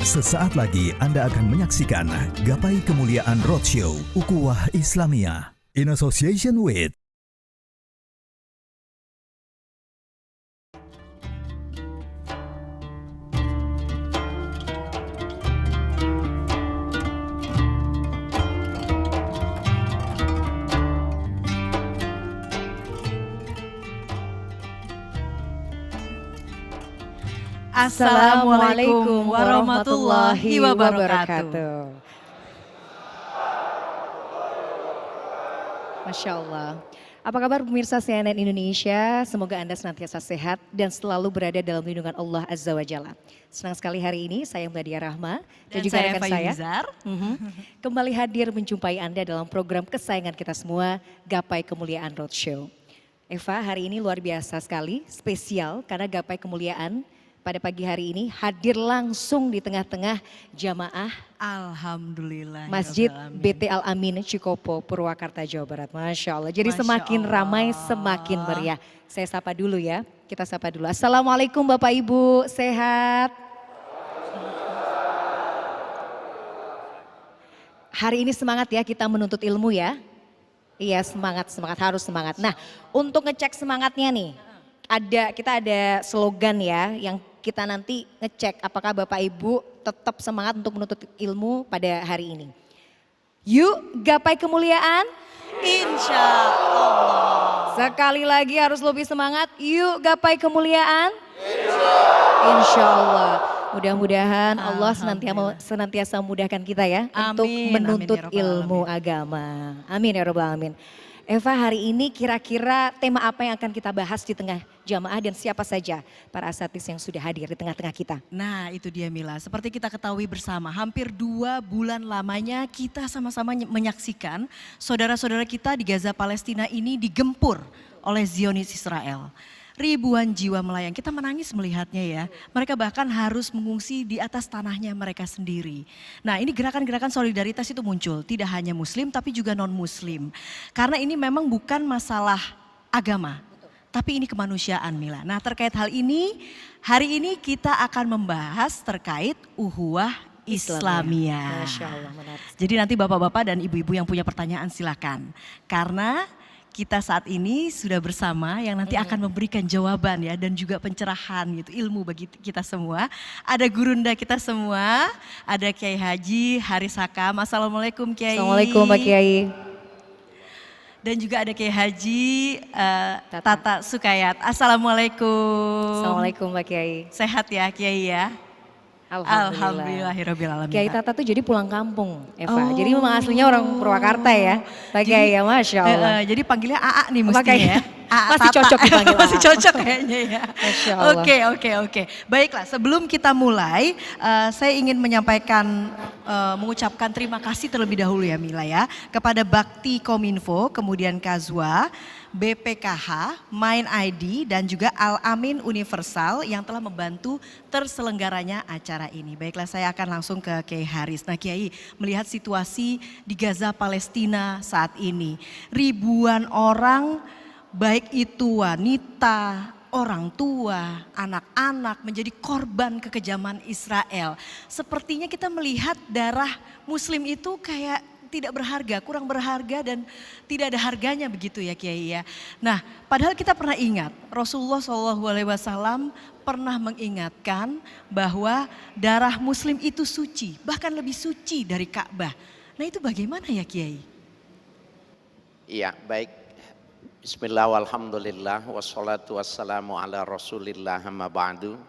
Sesaat lagi Anda akan menyaksikan Gapai Kemuliaan Roadshow Ukhuwah Islamiyah in association with Assalamualaikum warahmatullahi wabarakatuh. Masya Allah. Apa kabar pemirsa CNN Indonesia? Semoga Anda senantiasa sehat dan selalu berada dalam lindungan Allah Azza wa Jalla. Senang sekali hari ini saya Mladia Rahma dan juga rekan saya kembali hadir menjumpai Anda dalam program kesayangan kita semua, Gapai Kemuliaan Roadshow. Eva, hari ini luar biasa sekali, spesial karena Gapai Kemuliaan pada pagi hari ini hadir langsung di tengah-tengah jamaah Alhamdulillah Masjid BT Al Amin Cikopo, Purwakarta, Jawa Barat. Masya Allah. Jadi semakin ramai, semakin meriah. Saya sapa dulu ya. Kita sapa dulu. Assalamualaikum Bapak Ibu, sehat? Hari ini semangat ya kita menuntut ilmu ya. Iya semangat, harus semangat. Nah untuk ngecek semangatnya nih, kita ada slogan ya yang kita nanti ngecek apakah Bapak Ibu tetap semangat untuk menuntut ilmu pada hari ini. Yuk gapai kemuliaan. Insya Allah. Sekali lagi harus lebih semangat. Yuk gapai kemuliaan. Insya Allah. Mudah-mudahan Allah senantiasa memudahkan kita ya untuk menuntut ilmu agama. Amin ya rabbal alamin. Eva, hari ini kira-kira tema apa yang akan kita bahas di tengah jamaah dan siapa saja para asatis yang sudah hadir di tengah-tengah kita? Nah itu dia Mila, seperti kita ketahui bersama hampir 2 bulan lamanya kita sama-sama menyaksikan saudara-saudara kita di Gaza Palestina ini digempur oleh Zionis Israel. Ribuan jiwa melayang, kita menangis melihatnya ya. Mereka bahkan harus mengungsi di atas tanahnya mereka sendiri. Nah ini gerakan-gerakan solidaritas itu muncul, tidak hanya muslim tapi juga non muslim. Karena ini memang bukan masalah agama, tapi ini kemanusiaan Mila. Nah terkait hal ini, hari ini kita akan membahas terkait ukhuwah Islamiyah. Masya Allah, menarik. Jadi nanti bapak-bapak dan ibu-ibu yang punya pertanyaan silakan. Karena kita saat ini sudah bersama yang nanti akan memberikan jawaban ya dan juga pencerahan gitu, ilmu bagi kita semua. Ada gurunda kita semua, ada Kiai Haji Haris Hakam. Assalamualaikum Kiai. Assalamualaikum Pak Kiai. Dan juga ada Kiai Haji Tata Sukayat. Assalamualaikum. Assalamualaikum Pak Kiai. Sehat ya Kiai ya? Alhamdulillahirrabbilalamin. Kiai Tata tuh jadi pulang kampung Eva. Jadi memang aslinya orang Purwakarta ya. Pak Kiai ya, Masya Allah. Jadi panggilnya AA nih mestinya ya. Masih cocok dipanggil AA. Masih cocok kayaknya ya. Masya Allah. Oke. Baiklah sebelum kita mulai saya ingin menyampaikan, mengucapkan terima kasih terlebih dahulu ya Mila ya. Kepada Bakti Kominfo, kemudian Kazwa, BPKH, Main ID dan juga Al Amin Universal yang telah membantu terselenggaranya acara ini. Baiklah saya akan langsung ke Kiai Haris. Nah Kiai melihat situasi di Gaza Palestina saat ini. Ribuan orang baik itu wanita, orang tua, anak-anak menjadi korban kekejaman Israel. Sepertinya kita melihat darah muslim itu kayak tidak berharga, kurang berharga dan tidak ada harganya begitu ya Kiai ya. Nah padahal kita pernah ingat Rasulullah SAW pernah mengingatkan bahwa darah muslim itu suci, bahkan lebih suci dari Ka'bah. Nah itu bagaimana ya Kiai? Iya baik. Bismillah walhamdulillah wassalatu wassalamu ala rasulillah amma ba'du.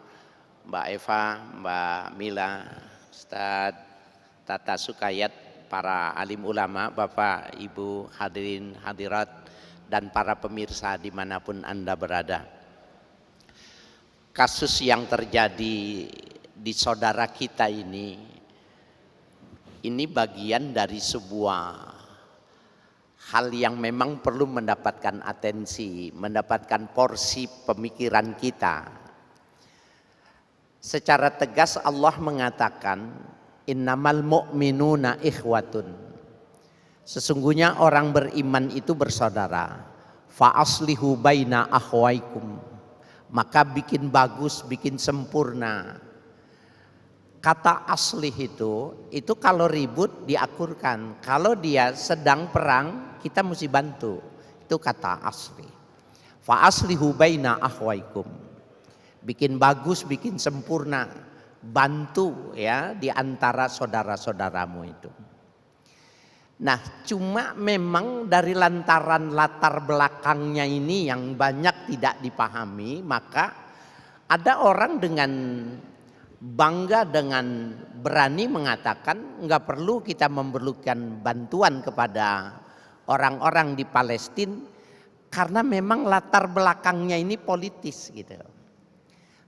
Mbak Eva, Mbak Mila, Ustadz Tata Sukayat, para alim ulama, Bapak, Ibu, hadirin, hadirat, dan para pemirsa dimanapun Anda berada. Kasus yang terjadi di saudara kita ini bagian dari sebuah hal yang memang perlu mendapatkan atensi, mendapatkan porsi pemikiran kita. Secara tegas Allah mengatakan, innamal mu'minuna ikhwatun. Sesungguhnya orang beriman itu bersaudara. Fa aslihu baina akhwaikum. Maka bikin bagus, bikin sempurna Kata aslih itu kalau ribut diakurkan. Kalau dia sedang perang, kita mesti bantu. Itu kata aslih. Fa aslihu baina ahwaikum. Bikin bagus, bikin sempurna. Bantu ya di antara saudara-saudaramu itu. Nah, cuma memang dari lantaran latar belakangnya ini yang banyak tidak dipahami, maka ada orang dengan bangga, dengan berani mengatakan nggak perlu kita memerlukan bantuan kepada orang-orang di Palestina karena memang latar belakangnya ini politis gitu.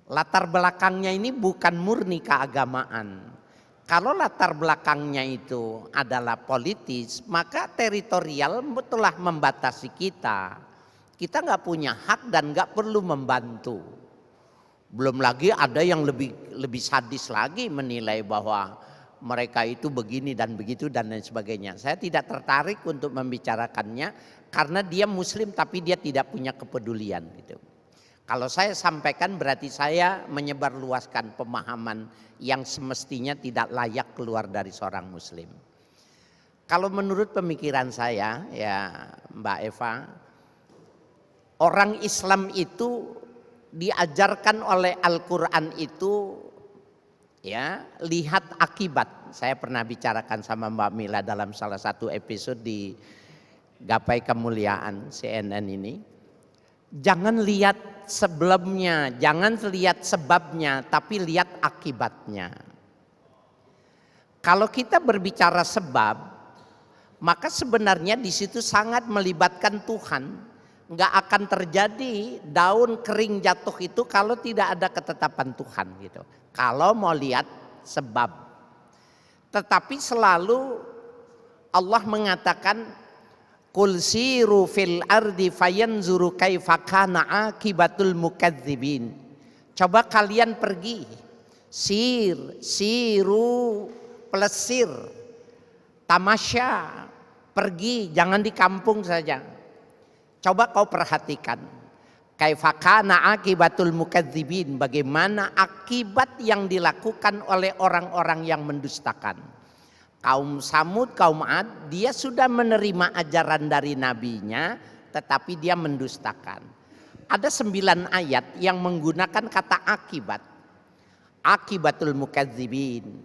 Latar belakangnya ini bukan murni keagamaan. Kalau latar belakangnya itu adalah politis, maka teritorial telah membatasi kita. Kita nggak punya hak dan nggak perlu membantu. Belum lagi ada yang lebih sadis lagi menilai bahwa mereka itu begini dan begitu dan lain sebagainya. Saya tidak tertarik untuk membicarakannya karena dia muslim tapi dia tidak punya kepedulian gitu. Kalau saya sampaikan berarti saya menyebarluaskan pemahaman yang semestinya tidak layak keluar dari seorang muslim. Kalau menurut pemikiran saya ya Mbak Eva, orang Islam itu diajarkan oleh Al-Quran itu ya lihat akibat. Saya pernah bicarakan sama Mbak Mila dalam salah satu episode di Gapai Kemuliaan CNN ini. Jangan lihat sebelumnya, jangan lihat sebabnya, tapi lihat akibatnya. Kalau kita berbicara sebab, maka sebenarnya di situ sangat melibatkan Tuhan. Nggak akan terjadi daun kering jatuh itu kalau tidak ada ketetapan Tuhan gitu. Kalau mau lihat sebab. Tetapi selalu Allah mengatakan Qul siru fil ardi fayanzuru kaifa kana akibatul mukadzibin. Coba kalian pergi. Siru pelesir. Tamasya. Pergi, jangan di kampung saja. Coba kau perhatikan. Kaifa kana akibatul mukadzibin. Bagaimana akibat yang dilakukan oleh orang-orang yang mendustakan. Kaum Samud, kaum Ad, dia sudah menerima ajaran dari nabinya, tetapi dia mendustakan. Ada 9 ayat yang menggunakan kata akibat. Akibatul mukadzibin,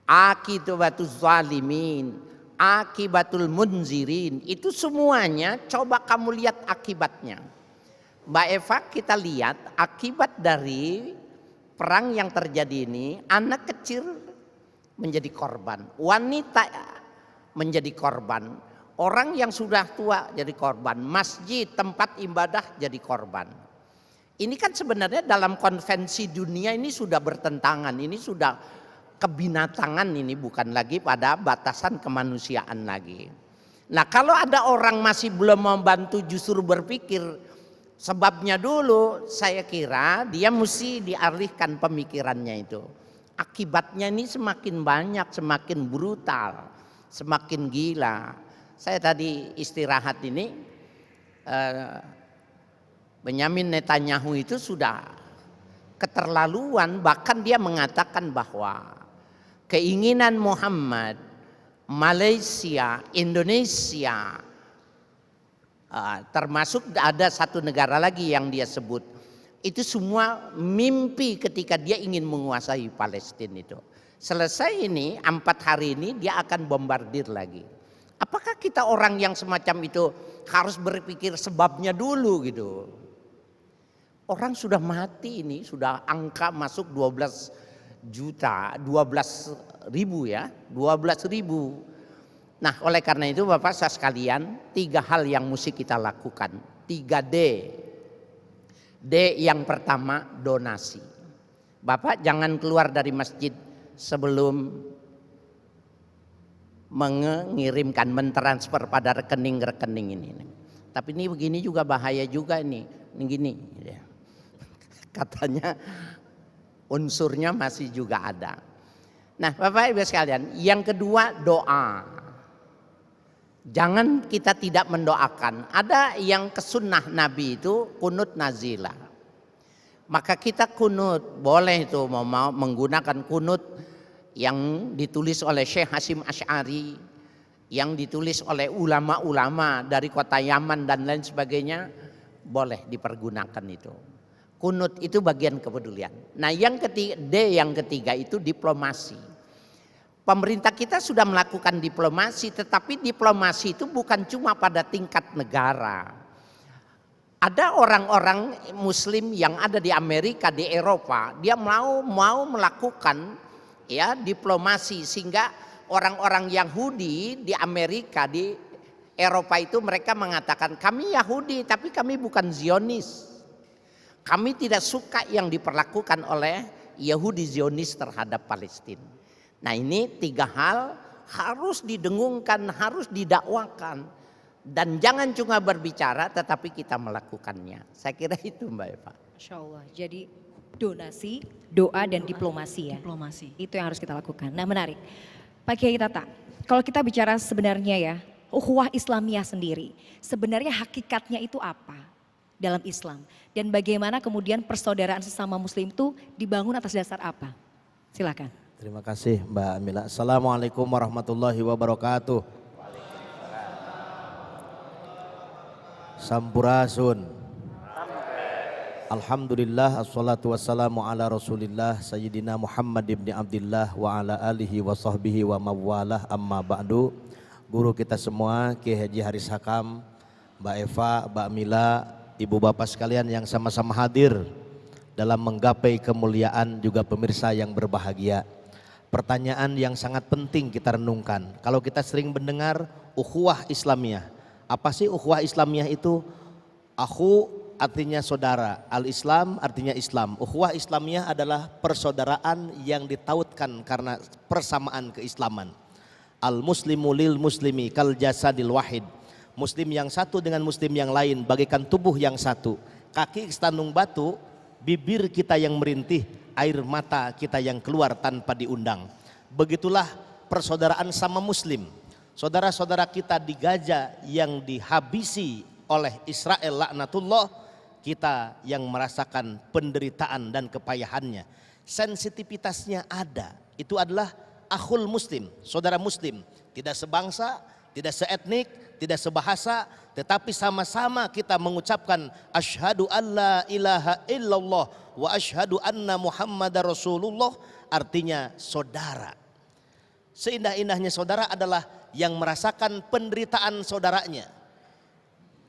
akibatul zalimin, akibatul munzirin. Itu semuanya coba kamu lihat akibatnya. Mbak Eva, kita lihat akibat dari perang yang terjadi ini, anak kecil menjadi korban, wanita menjadi korban, orang yang sudah tua jadi korban, masjid tempat ibadah jadi korban. Ini kan sebenarnya dalam konvensi dunia ini sudah bertentangan, ini sudah kebinatangan, ini bukan lagi pada batasan kemanusiaan lagi. Nah kalau ada orang masih belum membantu justru berpikir sebabnya dulu, saya kira dia mesti dialihkan pemikirannya itu. Akibatnya ini semakin banyak, semakin brutal, semakin gila. Saya tadi istirahat ini, Benyamin Netanyahu itu sudah keterlaluan, bahkan dia mengatakan bahwa keinginan Muhammad, Malaysia, Indonesia, termasuk ada satu negara lagi yang dia sebut, itu semua mimpi ketika dia ingin menguasai Palestina itu. Selesai ini 4 hari ini dia akan bombardir lagi. Apakah kita orang yang semacam itu harus berpikir sebabnya dulu gitu? Orang sudah mati ini, sudah angka masuk 12 juta, 12 ribu ya, 12 ribu. Nah oleh karena itu Bapak Saudara sekalian, 3 hal yang mesti kita lakukan, 3D. D yang pertama donasi. Bapak jangan keluar dari masjid sebelum mengirimkan, mentransfer pada rekening-rekening ini. Tapi ini begini juga bahaya juga ini gini. Katanya unsurnya masih juga ada. Nah Bapak Ibu sekalian, yang kedua doa. Jangan kita tidak mendoakan. Ada yang kesunnah Nabi itu kunut nazilah. Maka kita kunut, boleh itu mau menggunakan kunut yang ditulis oleh Syekh Hasyim Asy'ari, yang ditulis oleh ulama-ulama dari kota Yaman dan lain sebagainya, boleh dipergunakan itu. Kunut itu bagian kepedulian. Nah yang ketiga itu diplomasi. Pemerintah kita sudah melakukan diplomasi, tetapi diplomasi itu bukan cuma pada tingkat negara. Ada orang-orang Muslim yang ada di Amerika, di Eropa, dia mau melakukan ya diplomasi, sehingga orang-orang Yahudi di Amerika, di Eropa itu mereka mengatakan kami Yahudi tapi kami bukan Zionis. Kami tidak suka yang diperlakukan oleh Yahudi Zionis terhadap Palestina. Nah ini 3 hal harus didengungkan, harus didakwakan. Dan jangan cuma berbicara tetapi kita melakukannya. Saya kira itu Mbak Eva. Masya Allah. Jadi donasi, doa dan diplomasi ya. Diplomasi. Itu yang harus kita lakukan. Nah menarik. Pak Kiai Tata, kalau kita bicara sebenarnya ya, ukhuwah Islamiyah sendiri, sebenarnya hakikatnya itu apa dalam Islam? Dan bagaimana kemudian persaudaraan sesama muslim itu dibangun atas dasar apa? Silakan. Terima kasih Mbak Amila. Assalamualaikum warahmatullahi wabarakatuh. Sampurasun. Alhamdulillah, assalatu wassalamu ala rasulillah Sayyidina Muhammad ibn Abdillah wa ala alihi wa sahbihi wa mawalah, amma ba'du. Guru kita semua, Kiai Haji Haris Hakam, Mbak Eva, Mbak Mila, Ibu Bapak sekalian yang sama-sama hadir dalam menggapai kemuliaan, juga pemirsa yang berbahagia. Pertanyaan yang sangat penting kita renungkan. Kalau kita sering mendengar ukhuwah Islamiyah, apa sih ukhuwah Islamiyah itu? Akhu artinya saudara, al-Islam artinya Islam. Ukhuwah Islamiyah adalah persaudaraan yang ditautkan karena persamaan keislaman. Al-muslimu lil muslimi kal jasadil wahid. Muslim yang satu dengan muslim yang lain bagaikan tubuh yang satu. Kaki setandung batu, bibir kita yang merintih, air mata kita yang keluar tanpa diundang. Begitulah persaudaraan sama muslim. Saudara-saudara kita di Gaza yang dihabisi oleh Israel laknatullah, kita yang merasakan penderitaan dan kepayahannya. Sensitivitasnya ada. Itu adalah akhul muslim, saudara muslim. Tidak sebangsa, tidak seetnik, tidak sebahasa, tetapi sama-sama kita mengucapkan asyhadu alla ilaha illallah wa asyhadu anna muhammadar rasulullah, artinya saudara. Seindah-indahnya saudara adalah yang merasakan penderitaan saudaranya,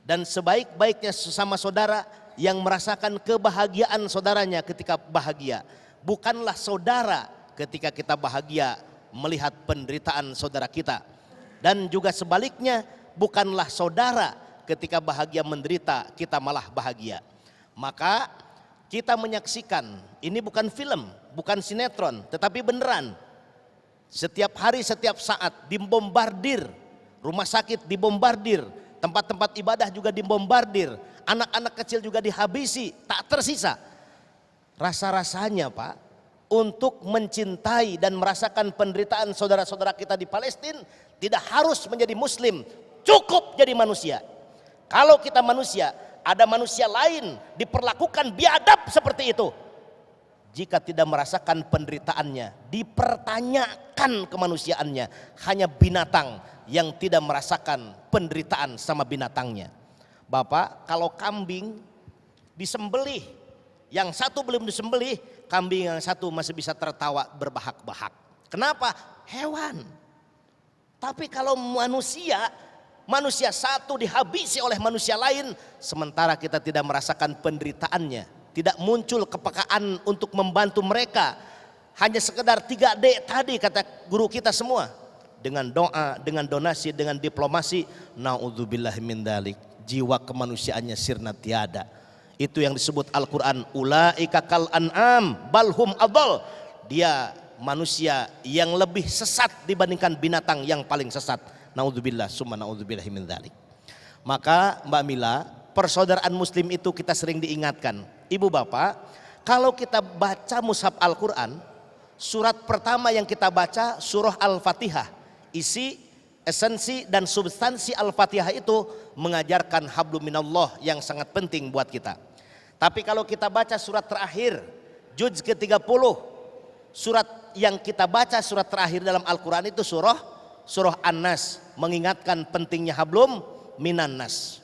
dan sebaik-baiknya sesama saudara yang merasakan kebahagiaan saudaranya ketika bahagia. Bukanlah saudara ketika kita bahagia melihat penderitaan saudara kita, dan juga sebaliknya bukanlah saudara ketika bahagia menderita kita malah bahagia. Maka kita menyaksikan, ini bukan film, bukan sinetron, tetapi beneran. Setiap hari, setiap saat dibombardir, rumah sakit dibombardir, tempat-tempat ibadah juga dibombardir, anak-anak kecil juga dihabisi, tak tersisa. Rasa-rasanya Pak, untuk mencintai dan merasakan penderitaan saudara-saudara kita di Palestina, tidak harus menjadi muslim, cukup jadi manusia. Kalau kita manusia, ada manusia lain diperlakukan biadab seperti itu. Jika tidak merasakan penderitaannya, dipertanyakan kemanusiaannya. Hanya binatang yang tidak merasakan penderitaan sama binatangnya. Bapak, kalau kambing disembelih, yang satu belum disembelih, kambing yang satu masih bisa tertawa berbahak-bahak. Kenapa? Hewan. Tapi kalau manusia, manusia satu dihabisi oleh manusia lain, sementara kita tidak merasakan penderitaannya, tidak muncul kepekaan untuk membantu mereka. Hanya sekedar 3D tadi kata guru kita semua. Dengan doa, dengan donasi, dengan diplomasi, na'udzubillahi min dzalik. Jiwa kemanusiaannya sirna tiada. Itu yang disebut Al-Quran, ulaika kal an'am balhum adol. Dia manusia yang lebih sesat dibandingkan binatang yang paling sesat. Na'udzubillah, summa na'udzubillahi min dzalik. Maka Mbak Mila, persaudaraan muslim itu kita sering diingatkan. Ibu bapak, kalau kita baca mushaf Al-Quran, surat pertama yang kita baca surah Al-Fatihah. Isi, esensi dan substansi Al-Fatihah itu mengajarkan hablum minallah yang sangat penting buat kita. Tapi kalau kita baca surat terakhir, juz ke-30, surat yang kita baca surat terakhir dalam Al-Quran itu surah An-Nas, mengingatkan pentingnya hablum minan nas.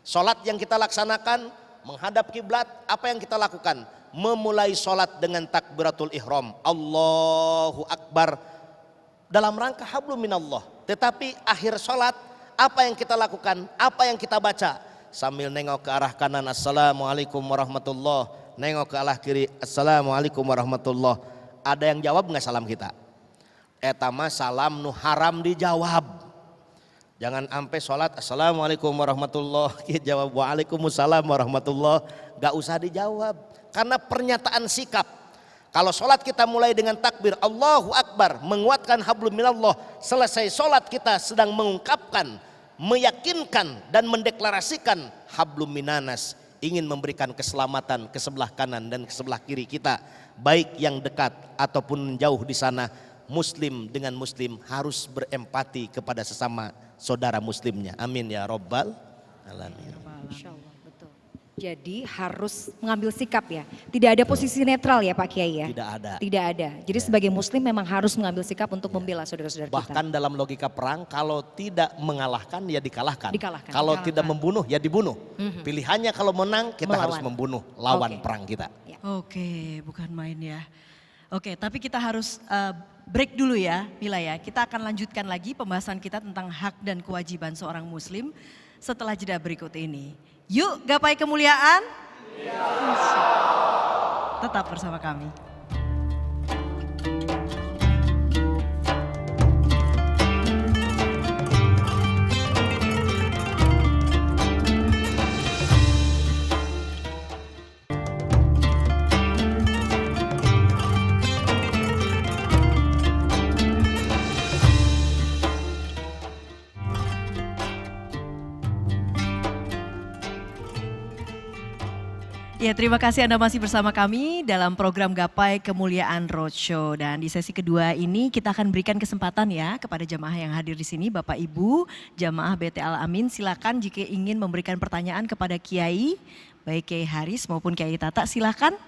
Salat yang kita laksanakan menghadap kiblat, apa yang kita lakukan? Memulai salat dengan takbiratul ihram, Allahu Akbar, dalam rangka hablum minallah. Tetapi akhir salat apa yang kita lakukan? Apa yang kita baca? Sambil nengok ke arah kanan, assalamualaikum warahmatullah, nengok ke arah kiri, assalamualaikum warahmatullah. Ada yang jawab nggak salam kita? Etama salam nu haram dijawab. Jangan sampai sholat assalamualaikum warahmatullah, kita jawab waalaikumsalam warahmatullah, nggak usah dijawab. Karena pernyataan sikap. Kalau sholat kita mulai dengan takbir Allahu Akbar, menguatkan hablum minallah, selesai sholat kita sedang mengungkapkan, meyakinkan dan mendeklarasikan hablum minanas, ingin memberikan keselamatan ke sebelah kanan dan ke sebelah kiri kita, baik yang dekat ataupun jauh di sana. Muslim dengan muslim harus berempati kepada sesama saudara muslimnya. Amin ya robbal alamin. Insya Allah, betul. Jadi harus mengambil sikap ya. Tidak ada posisi netral ya Pak Kiai ya? Tidak ada. Tidak ada. Jadi sebagai muslim memang harus mengambil sikap untuk membela saudara-saudara kita. Bahkan dalam logika perang, kalau tidak mengalahkan ya dikalahkan. Kalau Dikalahkan. tidak membunuh ya dibunuh. Pilihannya kalau menang kita Melawan. harus membunuh lawan Oke. perang kita. Ya. Oke, bukan main ya. Oke, tapi kita harus break dulu ya Mila ya. Kita akan lanjutkan lagi pembahasan kita tentang hak dan kewajiban seorang muslim setelah jeda berikut ini. Yuk gapai kemuliaan. Tetap bersama kami. Ya, terima kasih Anda masih bersama kami dalam program Gapai Kemuliaan Roadshow. Dan di sesi kedua ini kita akan berikan kesempatan ya kepada jamaah yang hadir di sini, Bapak Ibu, jamaah BT Al Amin. Silakan jika ingin memberikan pertanyaan kepada Kiai, baik Kiai Haris maupun Kiai Tata, silakan.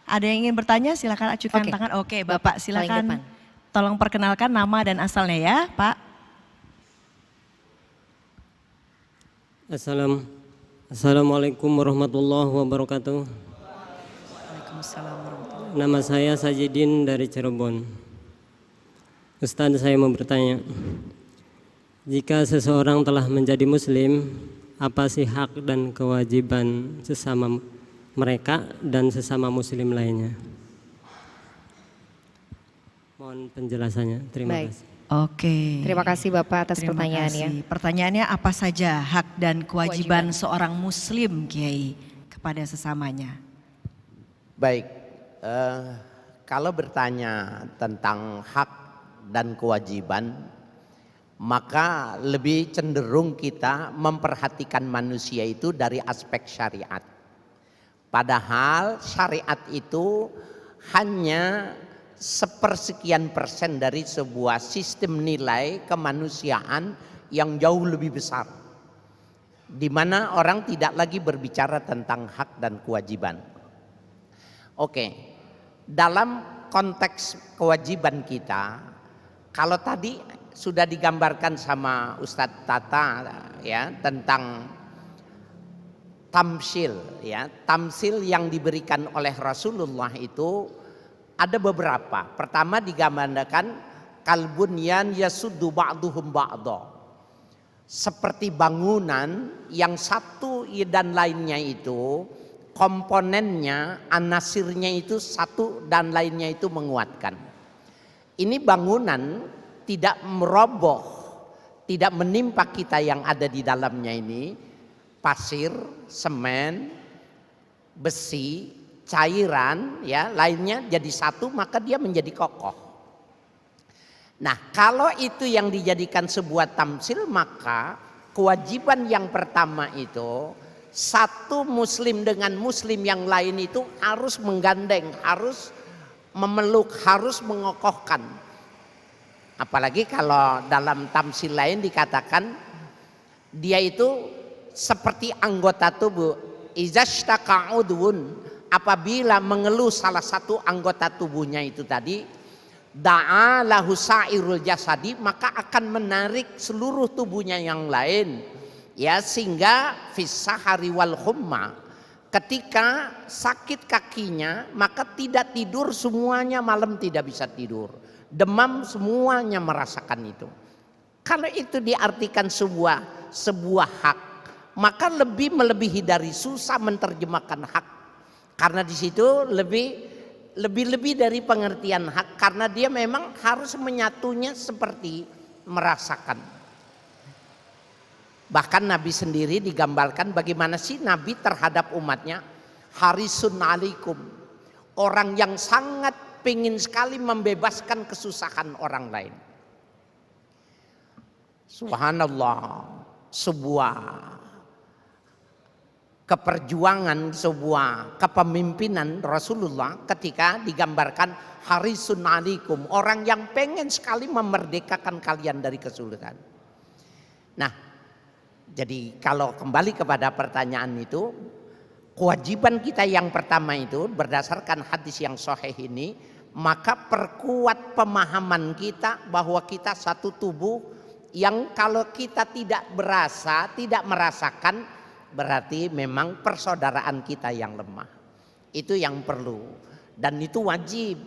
Ada yang ingin bertanya, silakan acukan tangan. Oke, Bapak paling silakan. depan. Tolong perkenalkan nama dan asalnya ya, Pak. Assalamualaikum warahmatullahi wabarakatuh. Waalaikumsalam warahmatullahi. Nama saya Sajidin dari Cirebon. Ustaz, saya mau bertanya, jika seseorang telah menjadi muslim, apa sih hak dan kewajiban sesama mereka dan sesama muslim lainnya? Mohon penjelasannya. Terima Baik. kasih. Oke. Terima kasih Bapak atas Terima pertanyaannya. kasih. Pertanyaannya apa saja hak dan kewajiban seorang muslim Kiai kepada sesamanya? Baik, kalau bertanya tentang hak dan kewajiban, maka lebih cenderung kita memperhatikan manusia itu dari aspek syariat. Padahal syariat itu hanya sepersekian persen dari sebuah sistem nilai kemanusiaan yang jauh lebih besar, di mana orang tidak lagi berbicara tentang hak dan kewajiban. Oke, dalam konteks kewajiban kita, kalau tadi sudah digambarkan sama Ustadz Tata ya tentang tamsil ya, tamsil yang diberikan oleh Rasulullah itu ada beberapa. Pertama digambarkan kalbunyan yasuddu ba'duhum ba'da. Seperti bangunan yang satu dan lainnya itu komponennya, anasirnya itu satu dan lainnya itu menguatkan. Ini bangunan tidak meroboh, tidak menimpa kita yang ada di dalamnya ini. Pasir, semen, besi, cairan ya lainnya jadi satu, maka dia menjadi kokoh. Nah, kalau itu yang dijadikan sebuah tamsil, maka kewajiban yang pertama itu satu muslim dengan muslim yang lain itu harus menggandeng, harus memeluk, harus mengokohkan. Apalagi kalau dalam tamsil lain dikatakan dia itu seperti anggota tubuh. izashtaka udwun, apabila mengeluh salah satu anggota tubuhnya itu tadi, da'a lahu sa'irul jasadi, maka akan menarik seluruh tubuhnya yang lain, ya, sehingga fis-sahari wal humma, ketika sakit kakinya maka tidak tidur semuanya, malam tidak bisa tidur, demam semuanya merasakan itu. Kalau itu diartikan sebuah hak, maka lebih melebihi dari susah menerjemahkan hak, karena di situ lebih dari pengertian hak, karena dia memang harus menyatunya seperti merasakan. Bahkan Nabi sendiri digambarkan bagaimana sih Nabi terhadap umatnya, harisun alaikum, orang yang sangat pengen sekali membebaskan kesusahan orang lain. Subhanallah, sebuah keperjuangan, sebuah kepemimpinan Rasulullah ketika digambarkan harisun alaikum, orang yang pengen sekali memerdekakan kalian dari kesulitan. Nah, jadi kalau kembali kepada pertanyaan itu, kewajiban kita yang pertama itu berdasarkan hadis yang sahih ini, maka perkuat pemahaman kita bahwa kita satu tubuh yang kalau kita tidak berasa, tidak merasakan, berarti memang persaudaraan kita yang lemah. Itu yang perlu, dan itu wajib.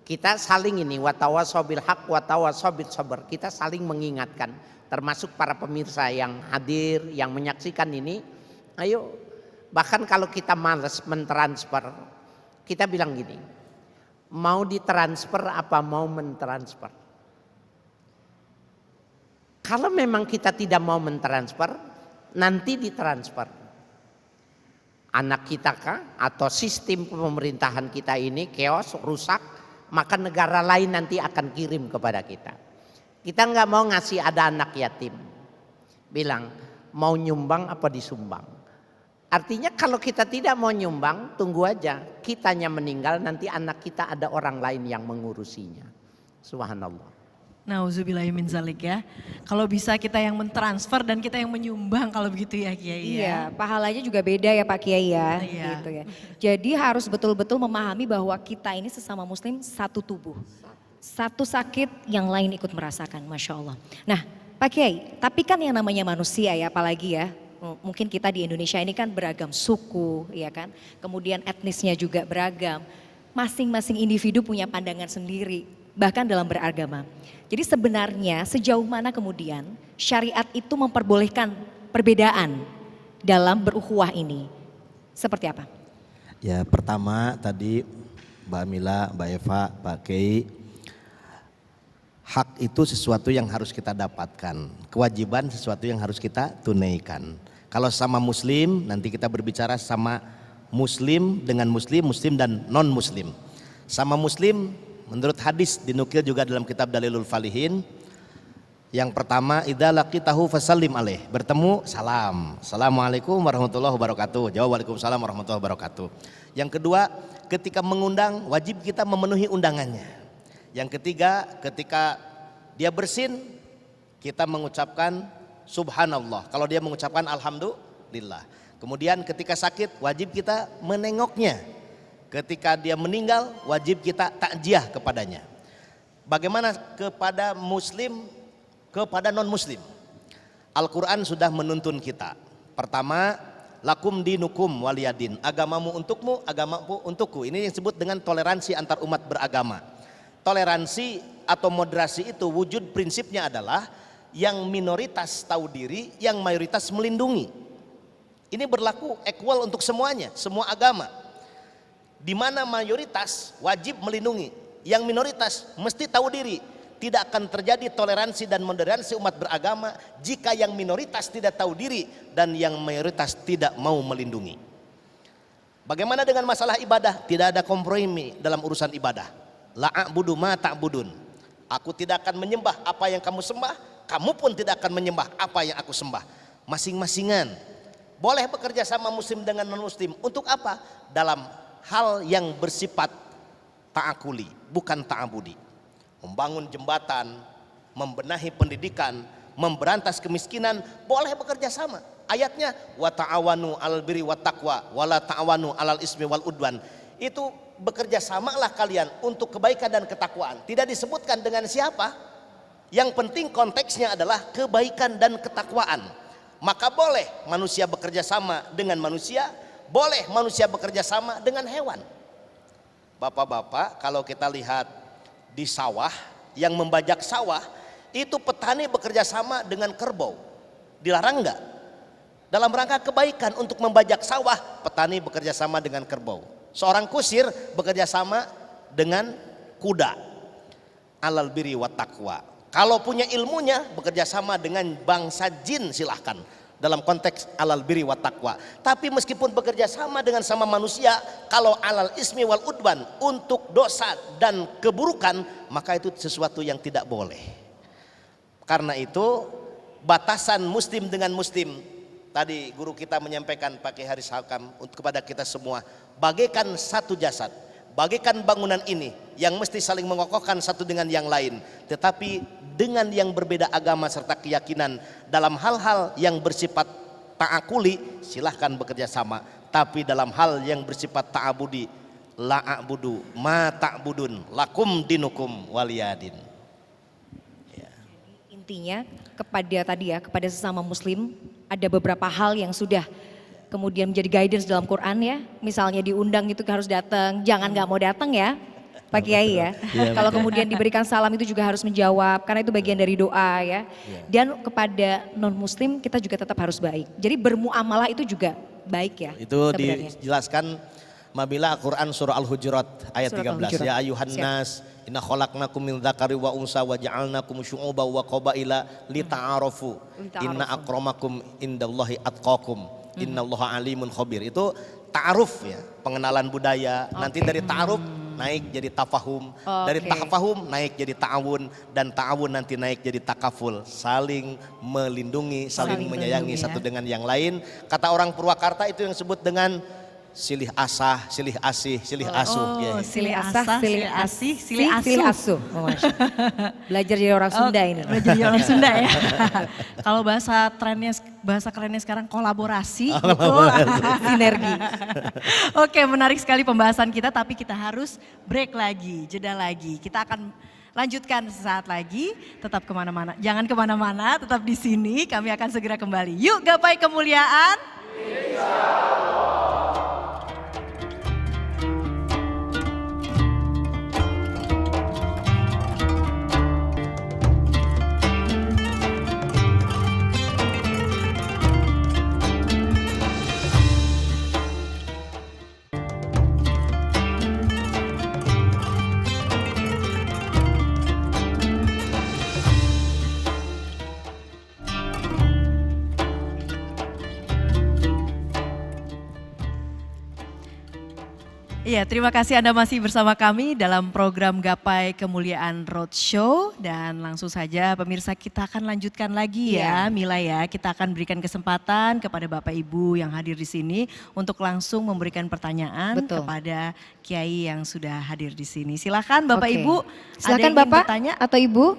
Kita saling ini, watawasau bil haq watawasau bis sabr, kita saling mengingatkan, termasuk para pemirsa yang hadir, yang menyaksikan ini. Ayo, bahkan kalau kita malas mentransfer, kita bilang gini, mau ditransfer apa mau mentransfer? Kalau memang kita tidak mau mentransfer, nanti ditransfer. Anak kita kah? Atau sistem pemerintahan kita ini chaos, rusak, maka negara lain nanti akan kirim kepada kita. Kita nggak mau ngasih ada anak yatim, bilang mau nyumbang apa disumbang. Artinya kalau kita tidak mau nyumbang, tunggu aja, kitanya meninggal, nanti anak kita ada orang lain yang mengurusinya. Subhanallah. Nauzubillahi min zalik ya. Kalau bisa kita yang mentransfer dan kita yang menyumbang kalau begitu ya Kiai. Iya, pahalanya juga beda ya Pak Kiai ya. Iya. Gitu ya. Jadi harus betul-betul memahami bahwa kita ini sesama muslim satu tubuh. Satu sakit yang lain ikut merasakan, Masya Allah. Nah Pak Kiai, tapi kan yang namanya manusia ya, apalagi ya, mungkin kita di Indonesia ini kan beragam suku, ya kan, kemudian etnisnya juga beragam, masing-masing individu punya pandangan sendiri, bahkan dalam beragama. Jadi sebenarnya sejauh mana kemudian syariat itu memperbolehkan perbedaan dalam berukhuwah ini, seperti apa? Ya, pertama tadi Mbak Mila, Mbak Eva, Pak Kiai, hak itu sesuatu yang harus kita dapatkan, kewajiban sesuatu yang harus kita tunaikan. Kalau sama muslim, nanti kita berbicara sama muslim dengan muslim, muslim dan non muslim. Sama muslim, menurut hadis dinukil juga dalam kitab Dalilul Falihin, yang pertama, idza laqitahu fasallim alaih, bertemu salam, assalamualaikum warahmatullahi wabarakatuh, jawab waalaikumsalam warahmatullahi wabarakatuh. Yang kedua, ketika mengundang wajib kita memenuhi undangannya. Yang ketiga, ketika dia bersin, kita mengucapkan subhanallah. Kalau dia mengucapkan alhamdulillah. Kemudian ketika sakit, wajib kita menengoknya. Ketika dia meninggal, wajib kita takziah kepadanya. Bagaimana kepada muslim, kepada non muslim? Al-Quran sudah menuntun kita. Pertama, lakum dinukum waliyadin, agamamu untukmu, agamamu untukku. Ini yang disebut dengan toleransi antar umat beragama. Toleransi atau moderasi itu wujud prinsipnya adalah yang minoritas tahu diri, yang mayoritas melindungi. Ini berlaku equal untuk semuanya, semua agama. Di mana mayoritas wajib melindungi, yang minoritas mesti tahu diri. Tidak akan terjadi toleransi dan moderasi umat beragama jika yang minoritas tidak tahu diri dan yang mayoritas tidak mau melindungi. Bagaimana dengan masalah ibadah? Tidak ada kompromi dalam urusan ibadah. La a'budu ma ta'budun. Aku tidak akan menyembah apa yang kamu sembah, kamu pun tidak akan menyembah apa yang aku sembah. Masing-masingan. Boleh bekerja sama muslim dengan non muslim. Untuk apa? Dalam hal yang bersifat ta'akuli, bukan ta'abudi. Membangun jembatan, membenahi pendidikan, memberantas kemiskinan, boleh bekerja sama. Ayatnya wa ta'awanu 'alal birri wat taqwa wa la ta'awanu 'alal ismi wal udwan. Itu bekerja samalah kalian untuk kebaikan dan ketakwaan. Tidak disebutkan dengan siapa. Yang penting konteksnya adalah kebaikan dan ketakwaan. Maka boleh manusia bekerja sama dengan manusia, boleh manusia bekerja sama dengan hewan. Bapak-bapak, kalau kita lihat di sawah, yang membajak sawah itu petani bekerja sama dengan kerbau. Dilarang enggak? Dalam rangka kebaikan untuk membajak sawah, petani bekerja sama dengan kerbau. Seorang kusir bekerja sama dengan kuda. Alal birri wat taqwa. Kalau punya ilmunya bekerja sama dengan bangsa jin, silahkan. Dalam konteks alal birri wat taqwa. Tapi meskipun bekerja sama dengan sama manusia, kalau alal ismi wal udwan, untuk dosa dan keburukan, maka itu sesuatu yang tidak boleh. Karena itu batasan muslim dengan muslim, tadi guru kita menyampaikan Pak Kiai Haris Hakam untuk kepada kita semua, bagaikan satu jasad, bagaikan bangunan ini yang mesti saling mengokohkan satu dengan yang lain, tetapi dengan yang berbeda agama serta keyakinan dalam hal-hal yang bersifat ta'akuli silahkan bekerja sama, tapi dalam hal yang bersifat ta'abudi, la'abudu ma ta'budun lakum dinukum waliyadin. Intinya kepada sesama muslim ada beberapa hal yang sudah kemudian menjadi guidance dalam Quran ya. Misalnya diundang itu harus datang, jangan nggak mau datang ya Pak Kiai ya. Kalau kemudian diberikan salam itu juga harus menjawab karena itu bagian dari doa ya. Dan kepada non muslim kita juga tetap harus baik. Jadi bermuamalah itu juga baik ya. Itu sebenarnya. dijelaskan Mabila Al-Quran surah Al-Hujurat ayat Surat 13. Al-Hujurat. Ya ayuhan nas inna khalaqnakum min dzakari wa unsa wa ja'alnakum syu'uban wa qabaila lita'arafu. Inna akramakum indallahi atqakum. Innallaha alimun khabir. Itu ta'aruf ya, pengenalan budaya. Nanti dari ta'aruf naik jadi tafahum, dari tafahum naik jadi ta'awun, dan ta'awun nanti naik jadi takaful, saling melindungi, saling menyayangi satu dengan yang lain. Kata orang Purwakarta itu yang disebut dengan silih asah, silih asih, silih asuh. Silih asah, silih asih, silih asuh. Oh, belajar jadi orang Sunda ini. Belajar jadi orang Sunda ya. Kalau bahasa kerennya sekarang kolaborasi, sinergi. Oke, menarik sekali pembahasan kita, tapi kita harus break lagi, jeda lagi. Kita akan lanjutkan sesaat lagi, tetap kemana-mana. Jangan kemana-mana, tetap di sini. Kami akan segera kembali. Yuk, gapai kemuliaan. Iya, terima kasih Anda masih bersama kami dalam program Gapai Kemuliaan Roadshow, dan langsung saja pemirsa kita akan lanjutkan lagi ya Mila ya. Kita akan berikan kesempatan kepada Bapak Ibu yang hadir di sini untuk langsung memberikan pertanyaan kepada Kiai yang sudah hadir di sini. Silakan Bapak Ibu. Silakan Bapak bertanya atau Ibu.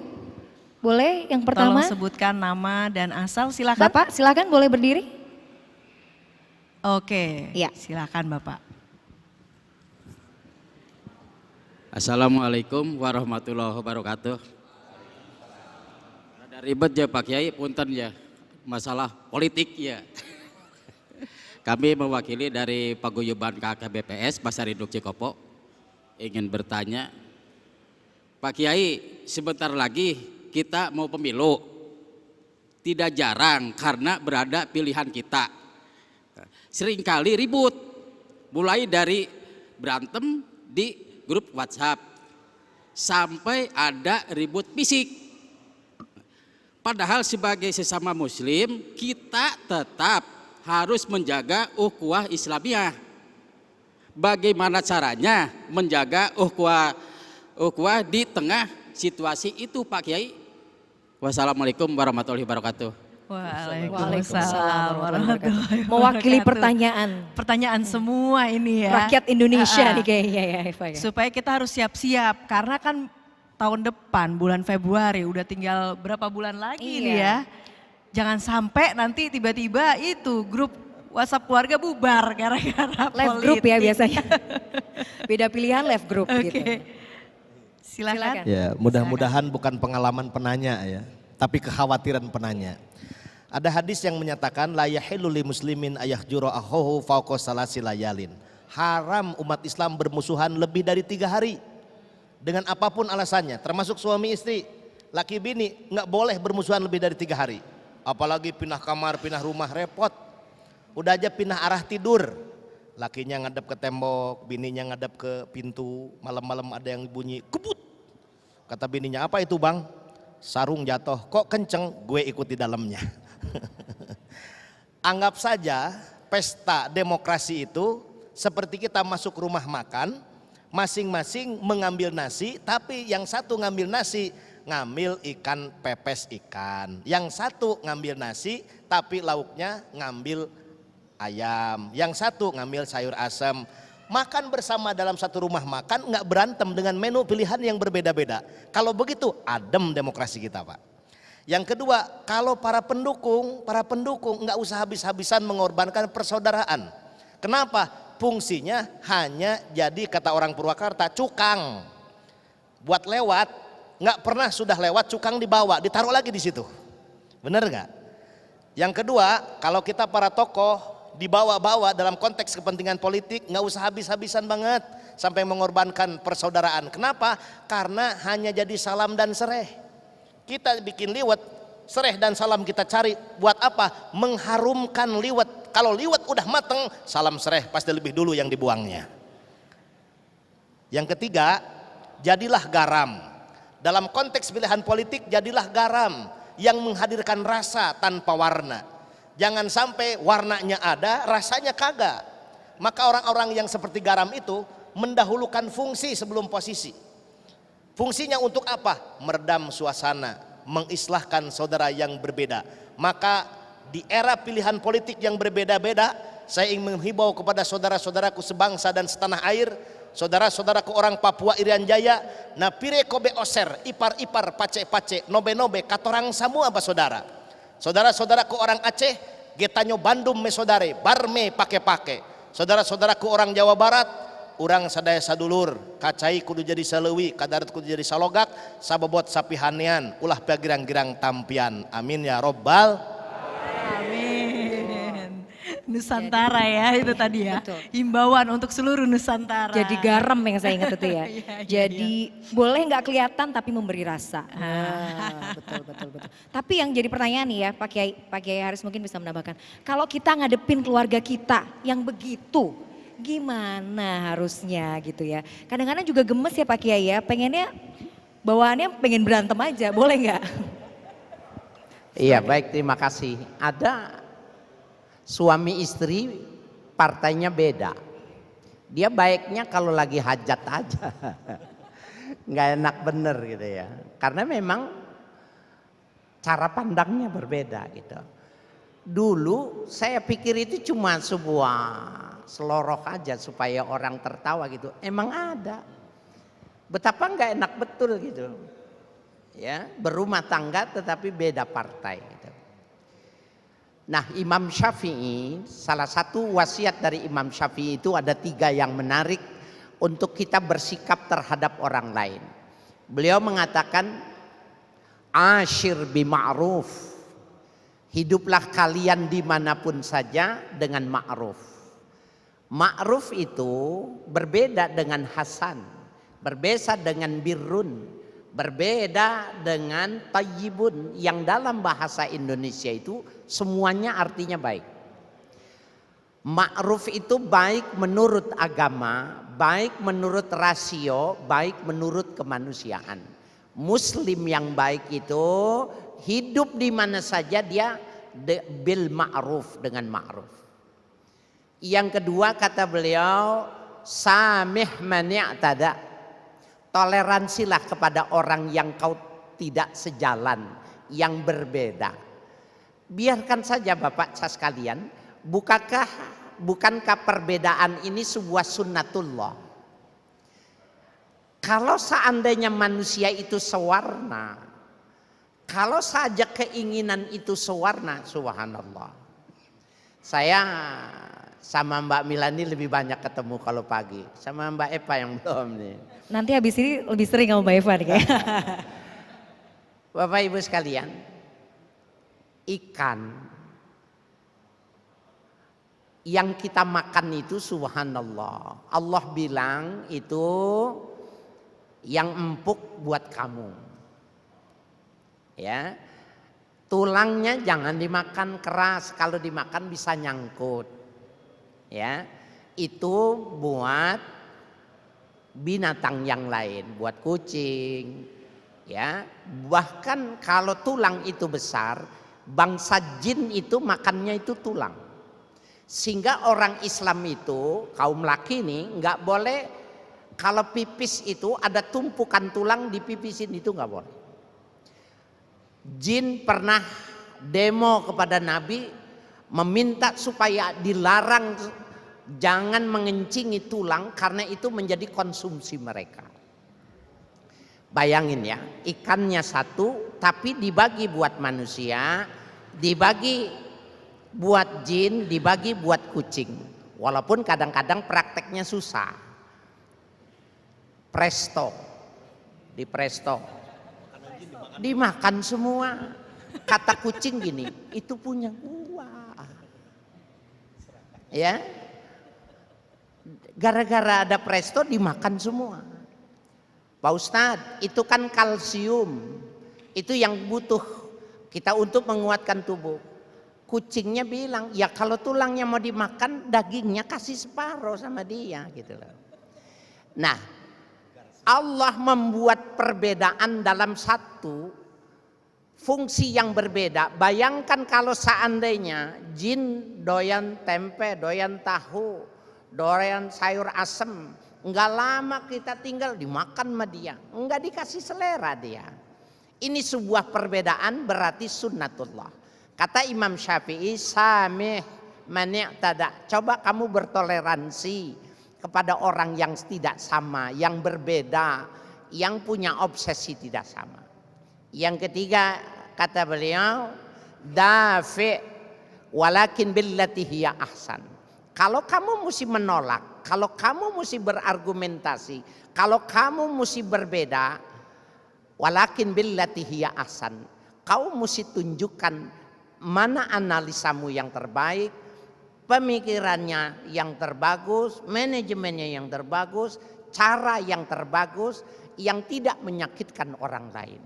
Boleh yang pertama. Tolong sebutkan nama dan asal, silakan. Bapak silakan boleh berdiri. Oke, silakan Bapak. Assalamualaikum warahmatullahi wabarakatuh. Ada ribet ya Pak Kiai, punten ya, masalah politik ya. Kami mewakili dari Paguyuban KKBPS Pasar Induk Cikopo ingin bertanya, Pak Kiai, sebentar lagi kita mau pemilu. Tidak jarang karena berada pilihan kita. Seringkali ribut, mulai dari berantem di grup WhatsApp sampai ada ribut fisik. Padahal sebagai sesama muslim kita tetap harus menjaga ukhuwah Islamiyah. Bagaimana caranya menjaga ukhuwah di tengah situasi itu Pak Kiai? Wassalamualaikum warahmatullahi wabarakatuh. Waalaikumsalam warahmatullahi wabarakatuh. Mewakili pertanyaan semua ini ya. Rakyat Indonesia nih kayaknya ya Eva ya. Supaya kita harus siap-siap karena kan tahun depan bulan Februari udah tinggal berapa bulan lagi nih ya. Jangan sampai nanti tiba-tiba itu grup WhatsApp keluarga bubar gara-gara Left politik. group ya biasanya. Beda pilihan left group gitu. Silakan. Ya, mudah-mudahan bukan pengalaman penanya ya, tapi kekhawatiran penanya. Ada hadis yang menyatakan la yahillu li muslimin ayahjura akhahu fawqa salasi layalin. Haram umat Islam bermusuhan lebih dari 3 hari. Dengan apapun alasannya, termasuk suami istri, laki bini nggak boleh bermusuhan lebih dari 3 hari. Apalagi pindah kamar, pindah rumah repot. Udah aja pindah arah tidur. Lakinya ngadep ke tembok, bininya ngadep ke pintu, malam-malam ada yang bunyi kebut. Kata bininya, apa itu bang? Sarung jatuh, kok kenceng? Gue ikut di dalamnya. Anggap saja pesta demokrasi itu seperti kita masuk rumah makan, masing-masing mengambil nasi, tapi yang satu ngambil nasi, ngambil ikan pepes ikan. Yang satu ngambil nasi, tapi lauknya ngambil ayam, yang satu ngambil sayur asam. Makan bersama dalam satu rumah makan nggak berantem dengan menu pilihan yang berbeda-beda. Kalau begitu adem demokrasi kita Pak. Yang kedua, kalau para pendukung nggak usah habis-habisan mengorbankan persaudaraan. Kenapa? Fungsinya hanya jadi kata orang Purwakarta cukang. Buat lewat, nggak pernah sudah lewat cukang dibawa, ditaruh lagi di situ. Bener nggak? Yang kedua, kalau kita para tokoh dibawa-bawa dalam konteks kepentingan politik nggak usah habis-habisan banget sampai mengorbankan persaudaraan. Kenapa? Karena hanya jadi salam dan sereh. Kita bikin liwet, sereh dan salam kita cari buat apa? Mengharumkan liwet. Kalau liwet udah mateng, salam sereh pasti lebih dulu yang dibuangnya. Yang ketiga, jadilah garam. Dalam konteks pilihan politik jadilah garam yang menghadirkan rasa tanpa warna. Jangan sampai warnanya ada, rasanya kagak. Maka orang-orang yang seperti garam itu mendahulukan fungsi sebelum posisi. Fungsinya untuk apa? Meredam suasana, mengislahkan saudara yang berbeda. Maka di era pilihan politik yang berbeda-beda, saya ingin menghimbau kepada saudara-saudaraku sebangsa dan setanah air, saudara-saudaraku orang Papua Irian Jaya, napire kobe oser, ipar-ipar, pace-pace, nobe-nobe, katorang semua apa saudara. Saudara-saudaraku orang Aceh, getanyo Bandung me saudare, barme pake-pake. Saudara-saudaraku orang Jawa Barat, urang sadaya sadulur, kacai kudu jadi salewi, kadarat kudu jadi salogak, sababot sapihanian, ulah pagirang-girang tampian. Amin ya robbal. Amin. Nusantara ya itu tadi ya. Betul. Himbauan untuk seluruh Nusantara. Jadi garam yang saya ingat itu ya. Iya, Jadi boleh nggak kelihatan tapi memberi rasa. Betul. Tapi yang jadi pertanyaan nih ya Pak Kiai Haris mungkin bisa menambahkan. Kalau kita ngadepin keluarga kita yang begitu, gimana harusnya gitu ya. Kadang-kadang juga gemes ya Pak Kiai ya, pengennya bawaannya pengen berantem aja, boleh nggak? Iya baik, terima kasih. Ada suami istri partainya beda. Dia baiknya kalau lagi hajat aja. Nggak enak bener gitu ya. Karena memang cara pandangnya berbeda gitu. Dulu saya pikir itu cuma sebuah seloroh aja supaya orang tertawa gitu. Emang ada. Betapa nggak enak betul gitu. Ya, berumah tangga tetapi beda partai gitu. Nah, Imam Syafi'i, salah satu wasiat dari Imam Syafi'i itu ada 3 yang menarik untuk kita bersikap terhadap orang lain. Beliau mengatakan, Ashir bima'ruf, hiduplah kalian dimanapun saja dengan ma'ruf. Ma'ruf itu berbeda dengan hasan, berbeda dengan birrun, berbeda dengan tayyibun, yang dalam bahasa Indonesia itu semuanya artinya baik. Ma'ruf itu baik menurut agama, baik menurut rasio, baik menurut kemanusiaan. Muslim yang baik itu hidup di mana saja dia bil ma'ruf, dengan ma'ruf. Yang kedua kata beliau, samih man i'tada. Toleransilah kepada orang yang kau tidak sejalan, yang berbeda. Biarkan saja Bapak sekalian, bukankah perbedaan ini sebuah sunnatullah? Kalau seandainya manusia itu sewarna, Kalau saja keinginan itu sewarna, subhanallah. Saya sama Mbak Milani lebih banyak ketemu kalau pagi. Sama Mbak Eva yang belum nih. Nanti habis ini lebih sering sama Mbak Eva nih kayak. Bapak Ibu sekalian, ikan yang kita makan itu subhanallah. Allah bilang itu yang empuk buat kamu. Ya. Tulangnya jangan dimakan keras, kalau dimakan bisa nyangkut. Ya. Itu buat binatang yang lain, buat kucing. Ya. Bahkan kalau tulang itu besar, bangsa jin itu makannya itu tulang. Sehingga orang Islam itu, kaum laki nih nggak boleh kalau pipis itu ada tumpukan tulang dipipisin, itu nggak boleh. Jin pernah demo kepada Nabi meminta supaya dilarang jangan mengencingi tulang karena itu menjadi konsumsi mereka. Bayangin ya, ikannya satu tapi dibagi buat manusia, dibagi buat jin, dibagi buat kucing. Walaupun kadang-kadang prakteknya susah. Presto, di presto, dimakan semua. Kata kucing gini, itu punya gua. Ya, gara-gara ada presto dimakan semua. Pak Ustadz, itu kan kalsium, itu yang butuh kita untuk menguatkan tubuh. Kucingnya bilang, ya kalau tulangnya mau dimakan, dagingnya kasih separuh sama dia gitu loh. Nah, Allah membuat perbedaan dalam satu fungsi yang berbeda. Bayangkan kalau seandainya jin doyan tempe, doyan tahu, doyan sayur asem, enggak lama kita tinggal dimakan sama dia, enggak dikasih selera dia. Ini sebuah perbedaan, berarti sunnatullah. Kata Imam Syafi'i, samih mani'tada. Coba kamu bertoleransi kepada orang yang tidak sama, yang berbeda, yang punya obsesi tidak sama. Yang ketiga kata beliau, dafi' walakin billati hiya ahsan. Kalau kamu mesti menolak, kalau kamu mesti berargumentasi, kalau kamu mesti berbeda, walakin billati hiya ahsan. Kau mesti tunjukkan mana analisamu yang terbaik, pemikirannya yang terbagus, manajemennya yang terbagus, cara yang terbagus, yang tidak menyakitkan orang lain.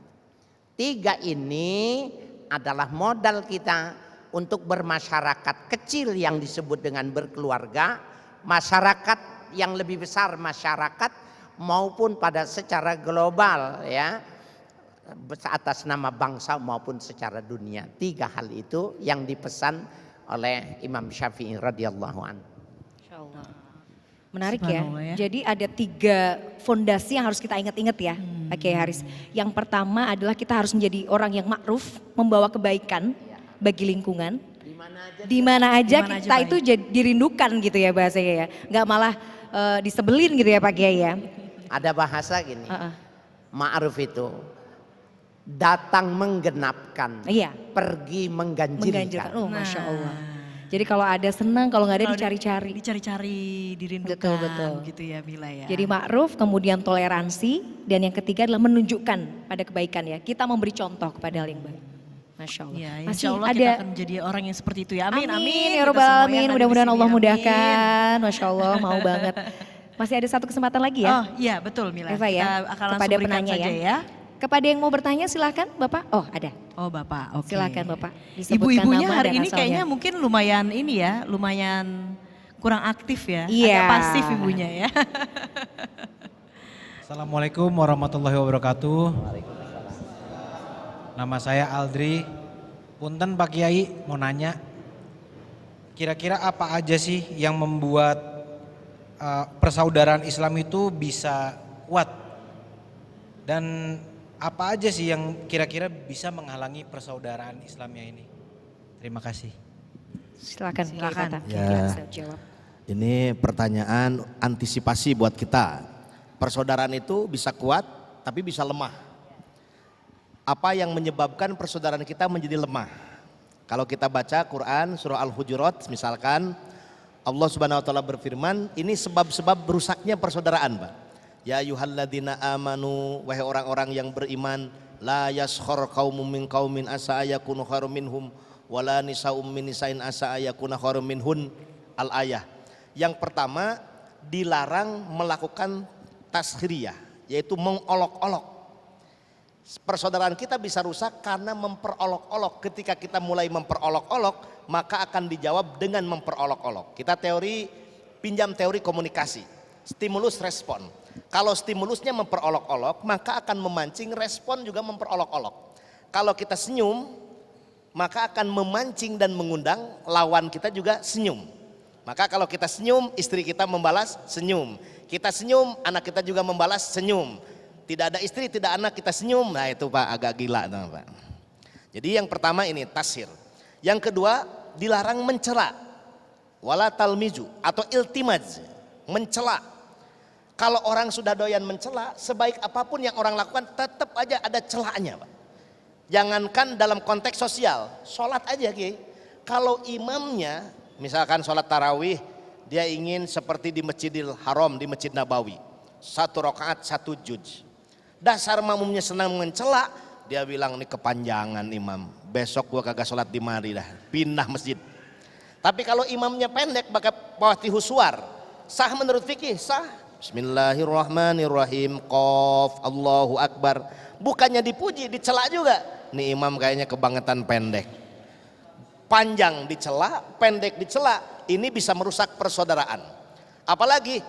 Tiga ini adalah modal kita untuk bermasyarakat kecil yang disebut dengan berkeluarga, masyarakat yang lebih besar masyarakat, maupun pada secara global ya, atas nama bangsa maupun secara dunia. Tiga hal itu yang dipesan oleh Imam Syafi'i radhiyallahu anhu. Menarik ya. Jadi ada 3 fondasi yang harus kita ingat-ingat ya, Pak Kiai Haris. Yang pertama adalah kita harus menjadi orang yang ma'ruf, membawa kebaikan bagi lingkungan. Di mana aja kita itu dirindukan gitu ya bahasanya ya. Nggak malah disebelin gitu ya Pak Kiai ya. Ada bahasa gini, ma'ruf itu datang menggenapkan, pergi mengganjilkan. Oh, Masya Allah. Jadi kalau ada senang, kalau nggak ada dicari-cari. Dicari-cari, dirindukan. Betul. Gitu ya Mila ya. Jadi ma'ruf, kemudian toleransi, dan yang ketiga adalah menunjukkan pada kebaikan ya. Kita memberi contoh kepada hal yang baik. Masya Allah. Ya, insya Allah kita akan menjadi orang yang seperti itu ya. Amin, amin. Ya Rabbal Alamin, mudah-mudahan Allah mudahkan. Masya Allah, mau banget. Masih ada satu kesempatan lagi ya? Oh iya betul Mila. Eva ya, kita akan langsung kepada berikan penanya saja ya. Kepada yang mau bertanya silahkan Bapak. Oh ada. Oh Bapak, oke. Silahkan Bapak. Disebutkan Ibu-ibunya nama hari dan ini asalnya. kayaknya mungkin lumayan ini ya, lumayan kurang aktif ya. Iya. Agak pasif ibunya ya. Assalamualaikum warahmatullahi wabarakatuh. Nama saya Aldri. Punten Pak Kiai, mau nanya. Kira-kira apa aja sih yang membuat persaudaraan Islam itu bisa kuat? Dan apa aja sih yang kira-kira bisa menghalangi persaudaraan Islamnya ini? Terima kasih. Silakan. Ya, ini pertanyaan antisipasi buat kita. Persaudaraan itu bisa kuat tapi bisa lemah. Apa yang menyebabkan persaudaraan kita menjadi lemah? Kalau kita baca Quran surah Al-Hujurat misalkan, Allah Subhanahu wa taala berfirman, ini sebab-sebab rusaknya persaudaraan, Pak. Ya ayyuhalladzina amanu, wahai orang-orang yang beriman, la yaskhar qaumun min qaumin asa ayakunu khairum minhum wala nisaum min nisain asa ayakuna khairum minhun. Al-ayah. Yang pertama, dilarang melakukan taskhiriyah, yaitu mengolok-olok. Persaudaraan kita bisa rusak karena memperolok-olok. Ketika kita mulai memperolok-olok, maka akan dijawab dengan memperolok-olok. Kita pinjam teori komunikasi, stimulus respon. Kalau stimulusnya memperolok-olok, maka akan memancing, respon juga memperolok-olok. Kalau kita senyum, maka akan memancing dan mengundang lawan kita juga senyum. Maka kalau kita senyum, istri kita membalas senyum. Kita senyum, anak kita juga membalas senyum. Tidak ada istri, tidak anak, kita senyum. Nah itu Pak, agak gila tuh, Pak. Jadi yang pertama ini tasir. Yang kedua, dilarang mencela. Wala talmiju atau iltimaz, mencela. Kalau orang sudah doyan mencela, sebaik apapun yang orang lakukan tetap aja ada celahnya, Pak. Jangankan dalam konteks sosial, sholat aja Ki. Kalau imamnya, misalkan sholat tarawih, dia ingin seperti di Masjidil Haram, di Masjid Nabawi. 1 rakaat 1 juz. Dasar makmumnya senang mencela, dia bilang ini kepanjangan imam, besok gua kagak sholat di mari dah, pindah masjid. Tapi kalau imamnya pendek, pakai fatihus suar, sah menurut fikih, sah. Bismillahirrahmanirrahim, qaf, Allahu Akbar. Bukannya dipuji, dicela juga. Nih imam kayaknya kebangetan pendek. Panjang dicela, pendek dicela, ini bisa merusak persaudaraan. Apalagi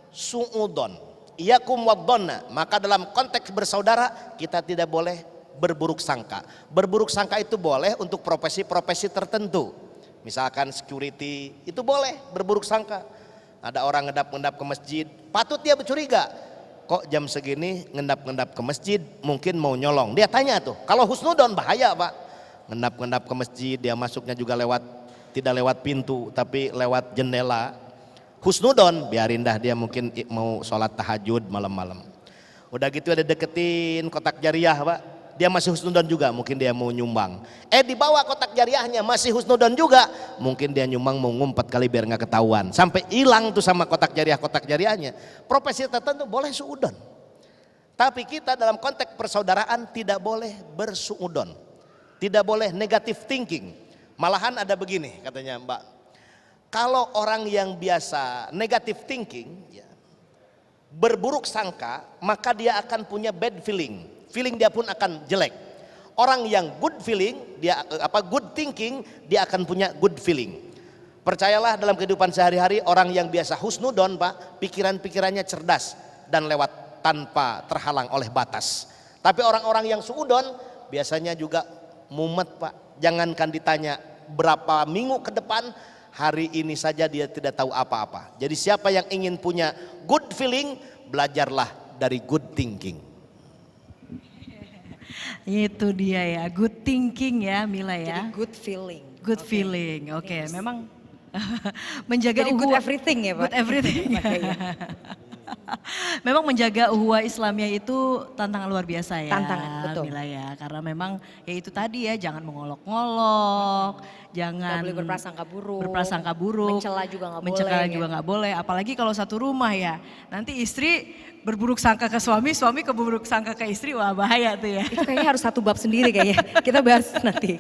su'udon. Iyakum waddonna, maka dalam konteks bersaudara kita tidak boleh berburuk sangka. Berburuk sangka itu boleh untuk profesi-profesi tertentu. Misalkan security, itu boleh berburuk sangka. Ada orang ngedap-ngedap ke masjid, patut dia bercuriga. Kok jam segini ngendap-ngendap ke masjid, mungkin mau nyolong. Dia tanya tuh, kalau husnudon bahaya Pak. Ngendap-ngendap ke masjid, dia masuknya juga tidak lewat pintu, tapi lewat jendela. Husnudon, biarin dah dia mungkin mau sholat tahajud malam-malam. Udah gitu ada deketin kotak jariah Pak, dia masih husnudon juga, mungkin dia mau nyumbang. Di bawah kotak jariahnya masih husnudon juga, mungkin dia nyumbang mau ngumpet kali biar nggak ketahuan. Sampai hilang tuh sama kotak jariahnya. Profesi tertentu boleh suudon. Tapi kita dalam konteks persaudaraan tidak boleh bersuudon. Tidak boleh negative thinking. Malahan ada begini katanya Mbak. Kalau orang yang biasa negative thinking, ya, berburuk sangka, maka dia akan punya bad feeling. Feeling dia pun akan jelek. Orang yang good feeling, good thinking, dia akan punya good feeling. Percayalah dalam kehidupan sehari-hari orang yang biasa husnudon Pak, pikiran-pikirannya cerdas dan lewat tanpa terhalang oleh batas. Tapi orang-orang yang suudon biasanya juga mumet Pak. Jangankan ditanya berapa minggu ke depan, hari ini saja dia tidak tahu apa-apa. Jadi siapa yang ingin punya good feeling, belajarlah dari good thinking. Itu dia ya, good thinking ya Mila ya. Jadi good feeling. Good feeling, oke. Memang menjaga Jadi good everything ya Pak. Good everything. Memang menjaga uhuwah Islamiyah itu tantangan luar biasa ya. Tantangan, betul. Mila ya, karena memang ya itu tadi ya, jangan mengolok-ngolok, jangan Gak boleh berprasangka buruk. Mencela juga gak boleh. Mencela juga nggak boleh, apalagi kalau satu rumah ya. Nanti istri berburuk sangka ke suami, suami keburuk sangka ke istri, wah bahaya tuh ya. Itu kayaknya harus satu bab sendiri kayaknya. Kita bahas nanti.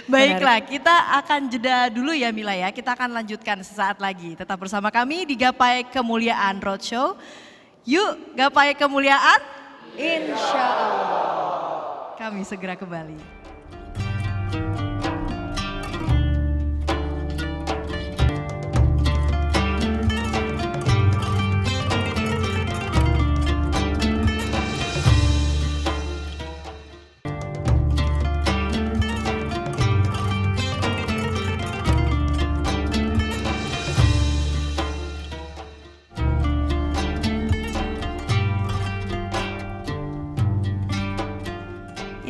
Baiklah, kita akan jeda dulu ya Mila ya. Kita akan lanjutkan sesaat lagi. Tetap bersama kami di Gapai Kemuliaan Roadshow. Yuk, Gapai Kemuliaan. Insya Allah. Kami segera kembali.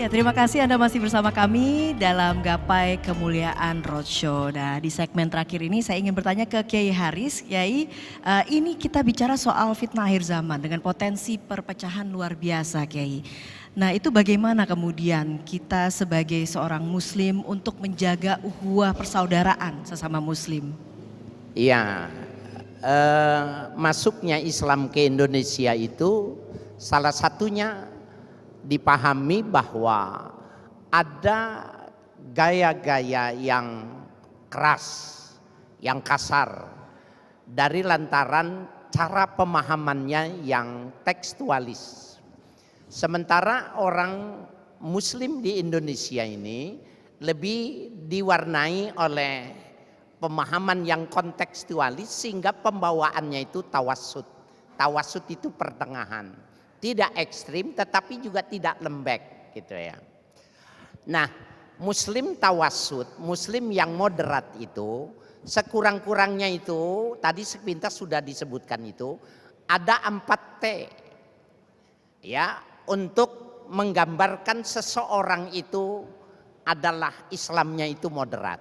Ya, terima kasih Anda masih bersama kami dalam Gapai Kemuliaan Roadshow. Nah, di segmen terakhir ini saya ingin bertanya ke Kiai Haris. Kiai, ini kita bicara soal fitnah akhir zaman dengan potensi perpecahan luar biasa Kiai. Nah, itu bagaimana kemudian kita sebagai seorang muslim untuk menjaga ukhuwah persaudaraan sesama muslim? Iya, masuknya Islam ke Indonesia itu salah satunya dipahami bahwa ada gaya-gaya yang keras, yang kasar dari lantaran cara pemahamannya yang tekstualis. Sementara orang Muslim di Indonesia ini lebih diwarnai oleh pemahaman yang kontekstualis sehingga pembawaannya itu tawassut. Tawassut itu pertengahan, tidak ekstrim tetapi juga tidak lembek gitu ya. Nah, Muslim tawassut, Muslim yang moderat itu sekurang-kurangnya itu tadi sepintas sudah disebutkan itu ada 4T ya untuk menggambarkan seseorang itu adalah Islamnya itu moderat.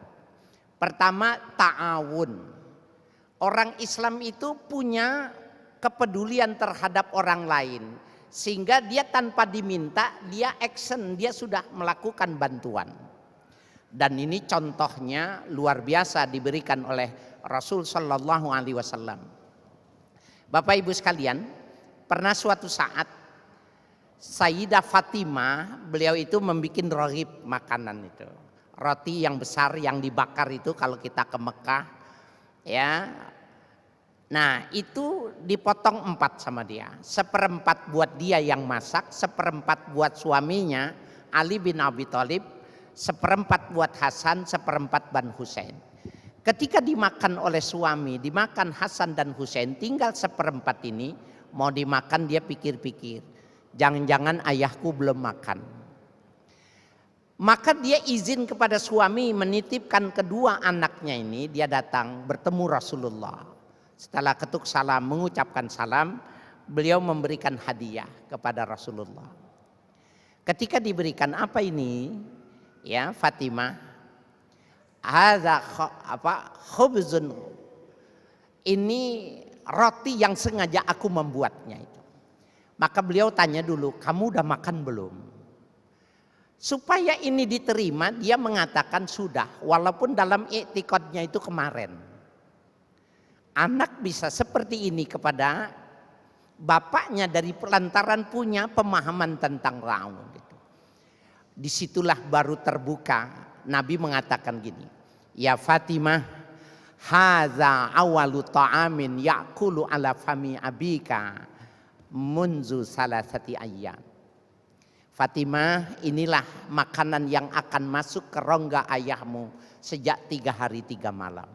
Pertama, ta'awun. Orang Islam itu punya kepedulian terhadap orang lain sehingga dia tanpa diminta dia action, dia sudah melakukan bantuan. Dan ini contohnya luar biasa diberikan oleh Rasul Shallallahu Alaihi Wasallam. Bapak Ibu sekalian, pernah suatu saat Sayyidah Fatimah, beliau itu membuat rohib makanan itu, roti yang besar yang dibakar itu kalau kita ke Mekah, ya. Nah itu dipotong 4 sama dia, 1/4 buat dia yang masak, 1/4 buat suaminya Ali bin Abi Thalib, 1/4 buat Hasan, 1/4 Ban Husain. Ketika dimakan oleh suami, dimakan Hasan dan Husain, tinggal 1/4 ini mau dimakan dia pikir-pikir. Jangan-jangan ayahku belum makan. Maka dia izin kepada suami menitipkan kedua anaknya ini, dia datang bertemu Rasulullah. Setelah ketuk salam, mengucapkan salam, beliau memberikan hadiah kepada Rasulullah. Ketika diberikan apa ini? Ya, Fatimah, hadza khubzun. Ini roti yang sengaja aku membuatnya itu. Maka beliau tanya dulu, kamu udah makan belum? Supaya ini diterima, dia mengatakan sudah, walaupun dalam i'tiqadnya itu kemarin. Anak bisa seperti ini kepada bapaknya dari pelantaran punya pemahaman tentang raun. Gitu. Disitulah baru terbuka, Nabi mengatakan gini, ya Fatimah, haza awalu ta'amin ya'kulu ala fami abika munzu salasati ayyam. Fatimah, inilah makanan yang akan masuk ke rongga ayahmu sejak 3 hari 3 malam.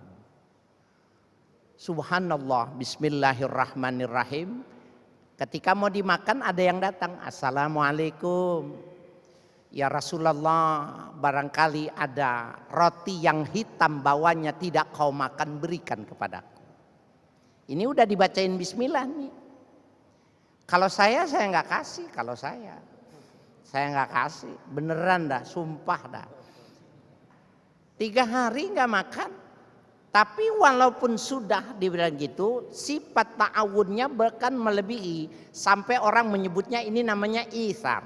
Subhanallah, bismillahirrahmanirrahim. Ketika mau dimakan ada yang datang, assalamualaikum. Ya Rasulullah, barangkali ada roti yang hitam bawahnya tidak kau makan, berikan kepadaku. Ini udah dibacain bismillah nih. Kalau saya nggak kasih, kalau saya nggak kasih, beneran dah, sumpah dah. 3 hari nggak makan, tapi walaupun sudah dibilang gitu, sifat ta'awunnya bahkan melebihi sampai orang menyebutnya ini namanya itsar.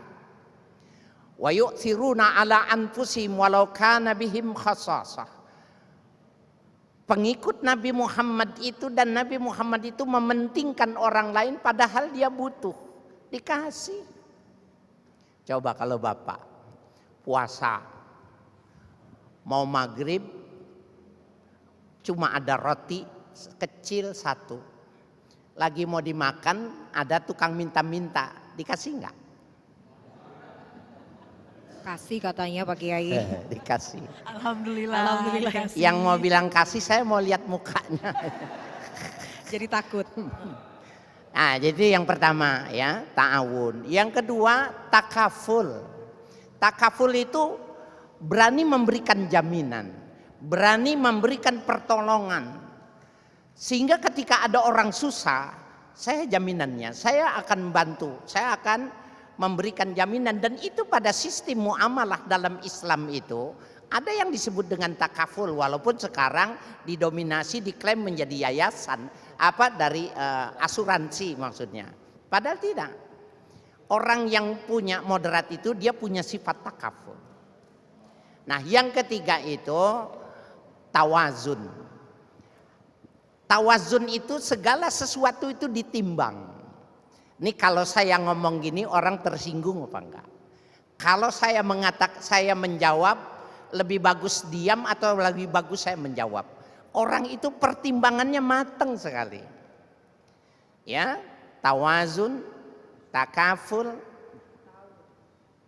Wa yu'thiruna ala anfusihim walau kana bihim khassasah. Pengikut Nabi Muhammad itu dan Nabi Muhammad itu mementingkan orang lain padahal dia butuh, dikasih. Coba kalau Bapak puasa mau maghrib cuma ada roti kecil 1, lagi mau dimakan ada tukang minta-minta, dikasih enggak? Kasih katanya Pak Kiai. Dikasih. Alhamdulillah. Dikasih. Yang mau bilang kasih saya mau lihat mukanya. Jadi takut. Nah, jadi yang pertama ya, ta'awun. Yang kedua, takaful. Takaful itu berani memberikan jaminan, berani memberikan pertolongan. Sehingga ketika ada orang susah, saya jaminannya, saya akan bantu, saya akan memberikan jaminan. Dan itu pada sistem muamalah dalam Islam itu ada yang disebut dengan takaful, walaupun sekarang didominasi, diklaim menjadi yayasan, dari asuransi maksudnya. Padahal tidak. Orang yang punya moderat itu dia punya sifat takaful. Nah, yang ketiga itu tawazun. Tawazun itu segala sesuatu itu ditimbang. Ini kalau saya ngomong gini orang tersinggung apa enggak? Kalau saya saya menjawab lebih bagus diam atau lebih bagus saya menjawab. Orang itu pertimbangannya matang sekali. Ya, tawazun, takaful,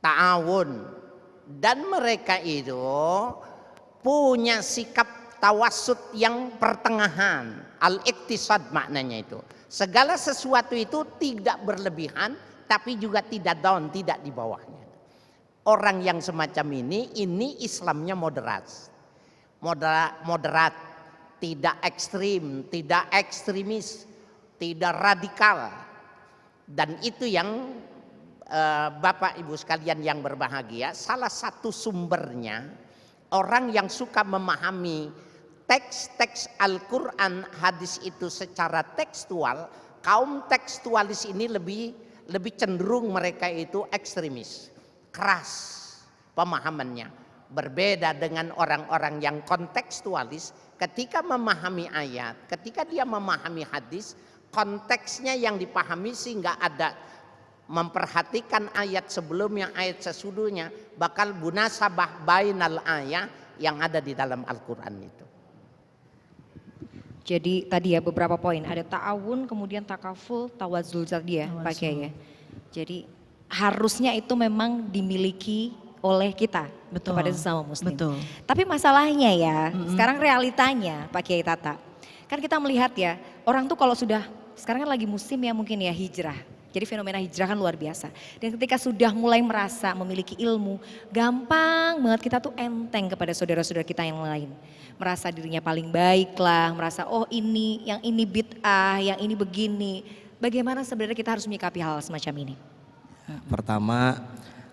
ta'awun. Dan mereka itu punya sikap tawassut yang pertengahan. Al-iktisad maknanya itu. Segala sesuatu itu tidak berlebihan tapi juga tidak down, tidak di bawahnya. Orang yang semacam ini Islamnya moderat. Moderat, tidak ekstrim, tidak ekstremis, tidak radikal. Dan itu yang Bapak Ibu sekalian yang berbahagia, salah satu sumbernya orang yang suka memahami teks-teks Al-Quran, hadis itu secara tekstual, kaum tekstualis ini lebih cenderung mereka itu ekstremis, keras pemahamannya. Berbeda dengan orang-orang yang kontekstualis, ketika memahami ayat, ketika dia memahami hadis, konteksnya yang dipahami sehingga ada memperhatikan ayat sebelumnya, ayat sesudahnya, bakal munasabah bainal ayat yang ada di dalam Al-Quran itu. Jadi tadi ya beberapa poin, ada ta'awun, kemudian takaful, tawazul tadi ya Pak Kiai ya. Jadi harusnya itu memang dimiliki oleh kita kepada sesama muslim. Betul. Tapi masalahnya ya, sekarang realitanya Pak Kiai Tata, kan kita melihat ya, orang tuh kalau sudah, sekarang kan lagi musim ya mungkin ya hijrah. Jadi fenomena hijrah kan luar biasa. Dan ketika sudah mulai merasa memiliki ilmu, gampang banget kita tuh enteng kepada saudara-saudara kita yang lain. Merasa dirinya paling baik lah, merasa oh ini, yang ini bid'ah, yang ini begini. Bagaimana sebenarnya kita harus menyikapi hal semacam ini? Pertama,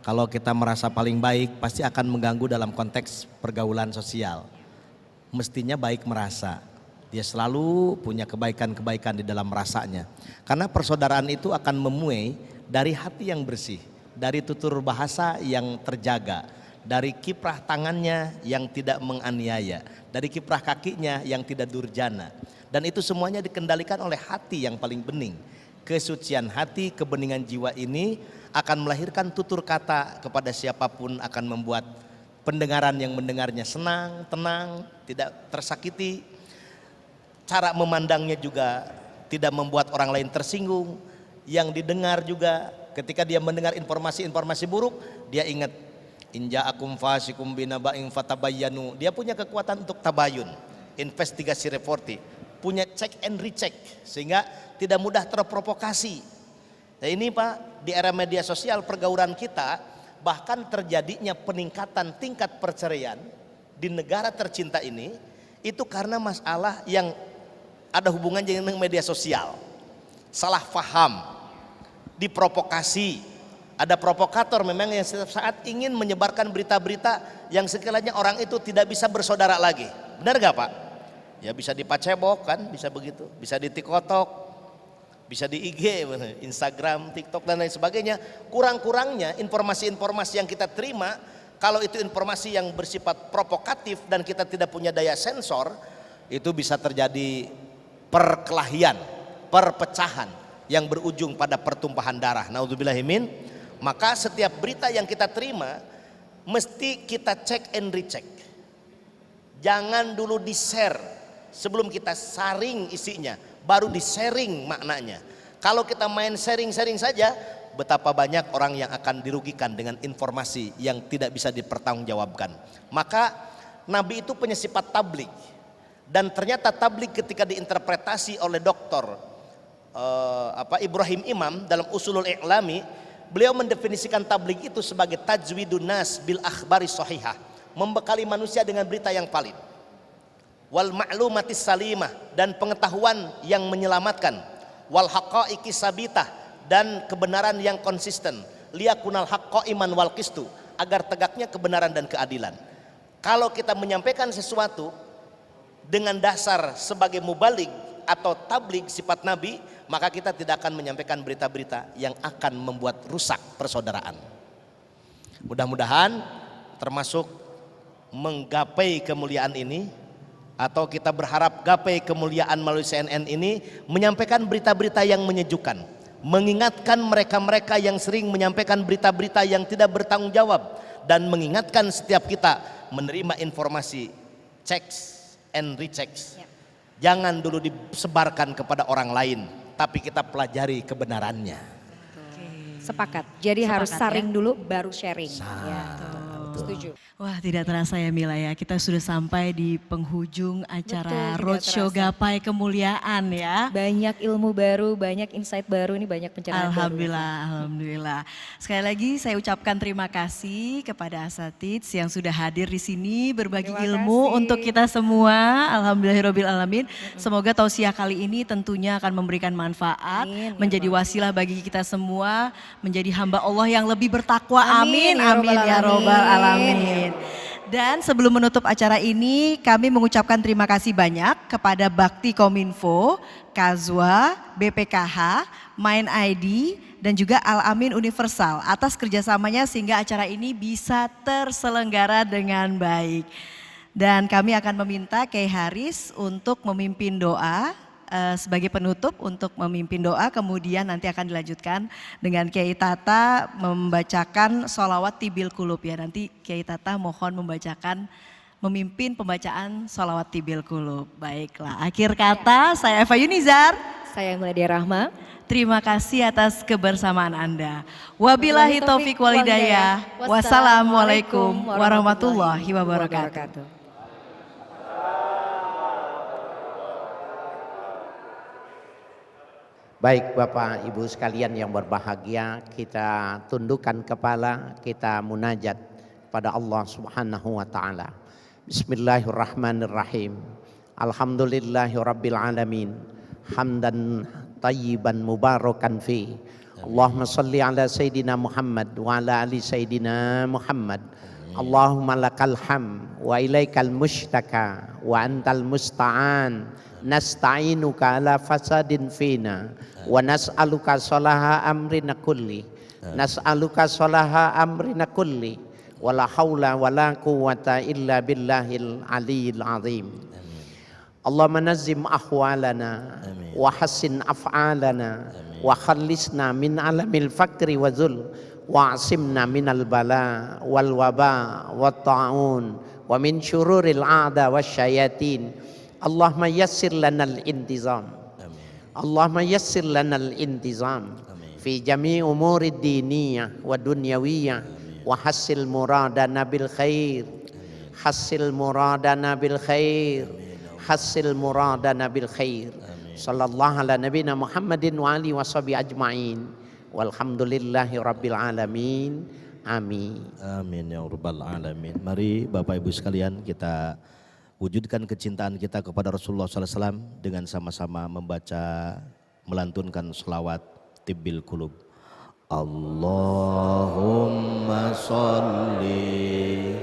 kalau kita merasa paling baik pasti akan mengganggu dalam konteks pergaulan sosial. Mestinya baik merasa. Dia selalu punya kebaikan-kebaikan di dalam rasanya. Karena persaudaraan itu akan memuai dari hati yang bersih, dari tutur bahasa yang terjaga, dari kiprah tangannya yang tidak menganiaya, dari kiprah kakinya yang tidak durjana. Dan itu semuanya dikendalikan oleh hati yang paling bening. Kesucian hati, kebeningan jiwa ini akan melahirkan tutur kata kepada siapapun, akan membuat pendengaran yang mendengarnya senang, tenang, tidak tersakiti. Cara memandangnya juga tidak membuat orang lain tersinggung. Yang didengar juga ketika dia mendengar informasi-informasi buruk, dia ingat in ja'akum fasikum binaba'in fatabayyanu. Dia punya kekuatan untuk tabayun, investigasi reporti, punya check and recheck sehingga tidak mudah terprovokasi. Nah ini Pak, di era media sosial pergaulan kita bahkan terjadinya peningkatan tingkat perceraian di negara tercinta ini itu karena masalah yang ada hubungannya dengan media sosial. Salah paham, diprovokasi. Ada provokator memang yang setiap saat ingin menyebarkan berita-berita yang sekiranya orang itu tidak bisa bersaudara lagi. Benar gak Pak? Ya bisa dipacebok kan, bisa begitu. Bisa di TikTok, bisa di IG, Instagram, TikTok dan lain sebagainya. Kurang-kurangnya informasi-informasi yang kita terima, kalau itu informasi yang bersifat provokatif dan kita tidak punya daya sensor, itu bisa terjadi perkelahian, perpecahan yang berujung pada pertumpahan darah. Naudzubillahimin. Maka setiap berita yang kita terima mesti kita cek and recheck. Jangan dulu di-share sebelum kita saring isinya, baru di-sharing maknanya. Kalau kita main sharing-sharing saja, betapa banyak orang yang akan dirugikan dengan informasi yang tidak bisa dipertanggungjawabkan. Maka Nabi itu punya sifat tabligh. Dan ternyata tabligh ketika diinterpretasi oleh Dr. Ibrahim Imam dalam Usulul I'lami, beliau mendefinisikan tabligh itu sebagai tajwidun nas bil akhbari sahihah, membekali manusia dengan berita yang valid, wal ma'lumatis salimah, dan pengetahuan yang menyelamatkan, wal haqaiqis sabitah, dan kebenaran yang konsisten, liyakunal haqqo iman wal qistu, agar tegaknya kebenaran dan keadilan. Kalau kita menyampaikan sesuatu dengan dasar sebagai mubalik atau tabligh sifat Nabi, maka kita tidak akan menyampaikan berita-berita yang akan membuat rusak persaudaraan. Mudah-mudahan termasuk menggapai kemuliaan ini, atau kita berharap gapai kemuliaan melalui CNN ini, menyampaikan berita-berita yang menyejukkan, mengingatkan mereka-mereka yang sering menyampaikan berita-berita yang tidak bertanggung jawab, dan mengingatkan setiap kita menerima informasi, checks and rechecks. Jangan dulu disebarkan kepada orang lain, tapi kita pelajari kebenarannya. Sepakat. Jadi harus saring dulu baru sharing. Ya. Setuju. Wah, tidak terasa ya Mila ya, kita sudah sampai di penghujung acara Roadshow Gapai Kemuliaan ya. Banyak ilmu baru, banyak insight baru, ini banyak pencerahan Alhamdulillah, baru. alhamdulillah. Sekali lagi saya ucapkan terima kasih kepada asatids yang sudah hadir di sini berbagi ilmu untuk kita semua. Alhamdulillahirabbil alamin. Semoga tausiah kali ini tentunya akan memberikan manfaat, menjadi wasilah bagi kita semua, menjadi hamba Allah yang lebih bertakwa. Amin, amin ya robbal alamin. Dan sebelum menutup acara ini, kami mengucapkan terima kasih banyak kepada Bakti Kominfo, Kazwa, BPKH, Mind ID, dan juga Al-Amin Universal atas kerjasamanya sehingga acara ini bisa terselenggara dengan baik. Dan kami akan meminta Kiai Haris untuk memimpin doa sebagai penutup, untuk memimpin doa, kemudian nanti akan dilanjutkan dengan Kiai Tata membacakan sholawat tibil kulub ya. Nanti Kiai Tata mohon memimpin pembacaan sholawat tibil kulub. Baiklah, akhir kata saya Eva Yunizar. Saya Meladia Rahma. Terima kasih atas kebersamaan Anda. Wabillahi taufiq walhidayah. Wassalamualaikum warahmatullahi wabarakatuh. Baik Bapak Ibu sekalian yang berbahagia, kita tundukkan kepala, kita munajat pada Allah Subhanahu wa taala. Bismillahirrahmanirrahim. Alhamdulillahirabbil alamin. Hamdan tayyiban mubarakan fi. Allahumma shalli ala sayidina Muhammad wa ala ali sayidina Muhammad. Allahumma lakal ham wa ilaikal mushtaka wa antal musta'an. Nasta'inuka ala fasadin fina wa nas'aluka salaha amrina kulli, nas'aluka salaha amrina kulli, wala hawla wala quwwata illa billahil aliyil azim. Allahumma nazim ahwalana wa hassin af'alana wa khallisna min alamil fakri wa zul wa asimna minal bala wal waba wa ta'un wa min syururil a'da wa syayatin. Allahumma yassir lanal intizam. Allahumma yassir lanal intizam fi jami' umuri diniyah wa dunyawiyah wa hassil muradana bil khair. Hassil muradana bil khair. Hassil muradana bil khair. Sallallahu ala nabiyina Muhammadin wa alihi washabihi ajma'in. Walhamdulillahi rabbil alamin. Amin. Amin ya rabbal alamin. Mari Bapak Ibu sekalian kita wujudkan kecintaan kita kepada Rasulullah SAW dengan sama-sama membaca, melantunkan selawat tibil kulub. Allahumma sholli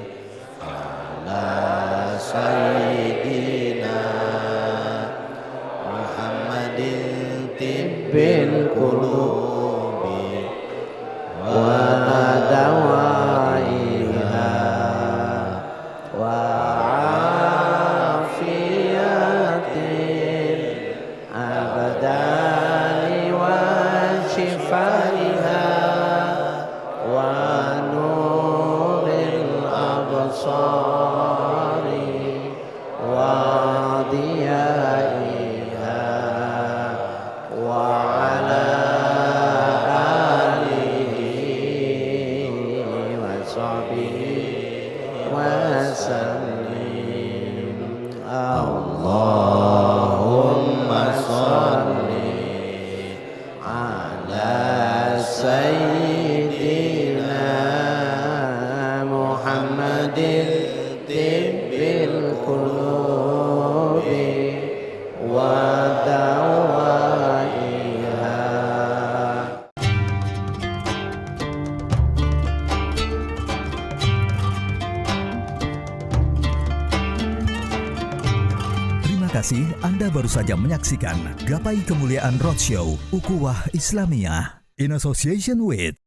ala sayyidina Muhammadin tibil kulubi wa dawaiha wa kasih Anda baru saja menyaksikan Gapai Kemuliaan Roadshow Ukhuwah Islamiyah in association with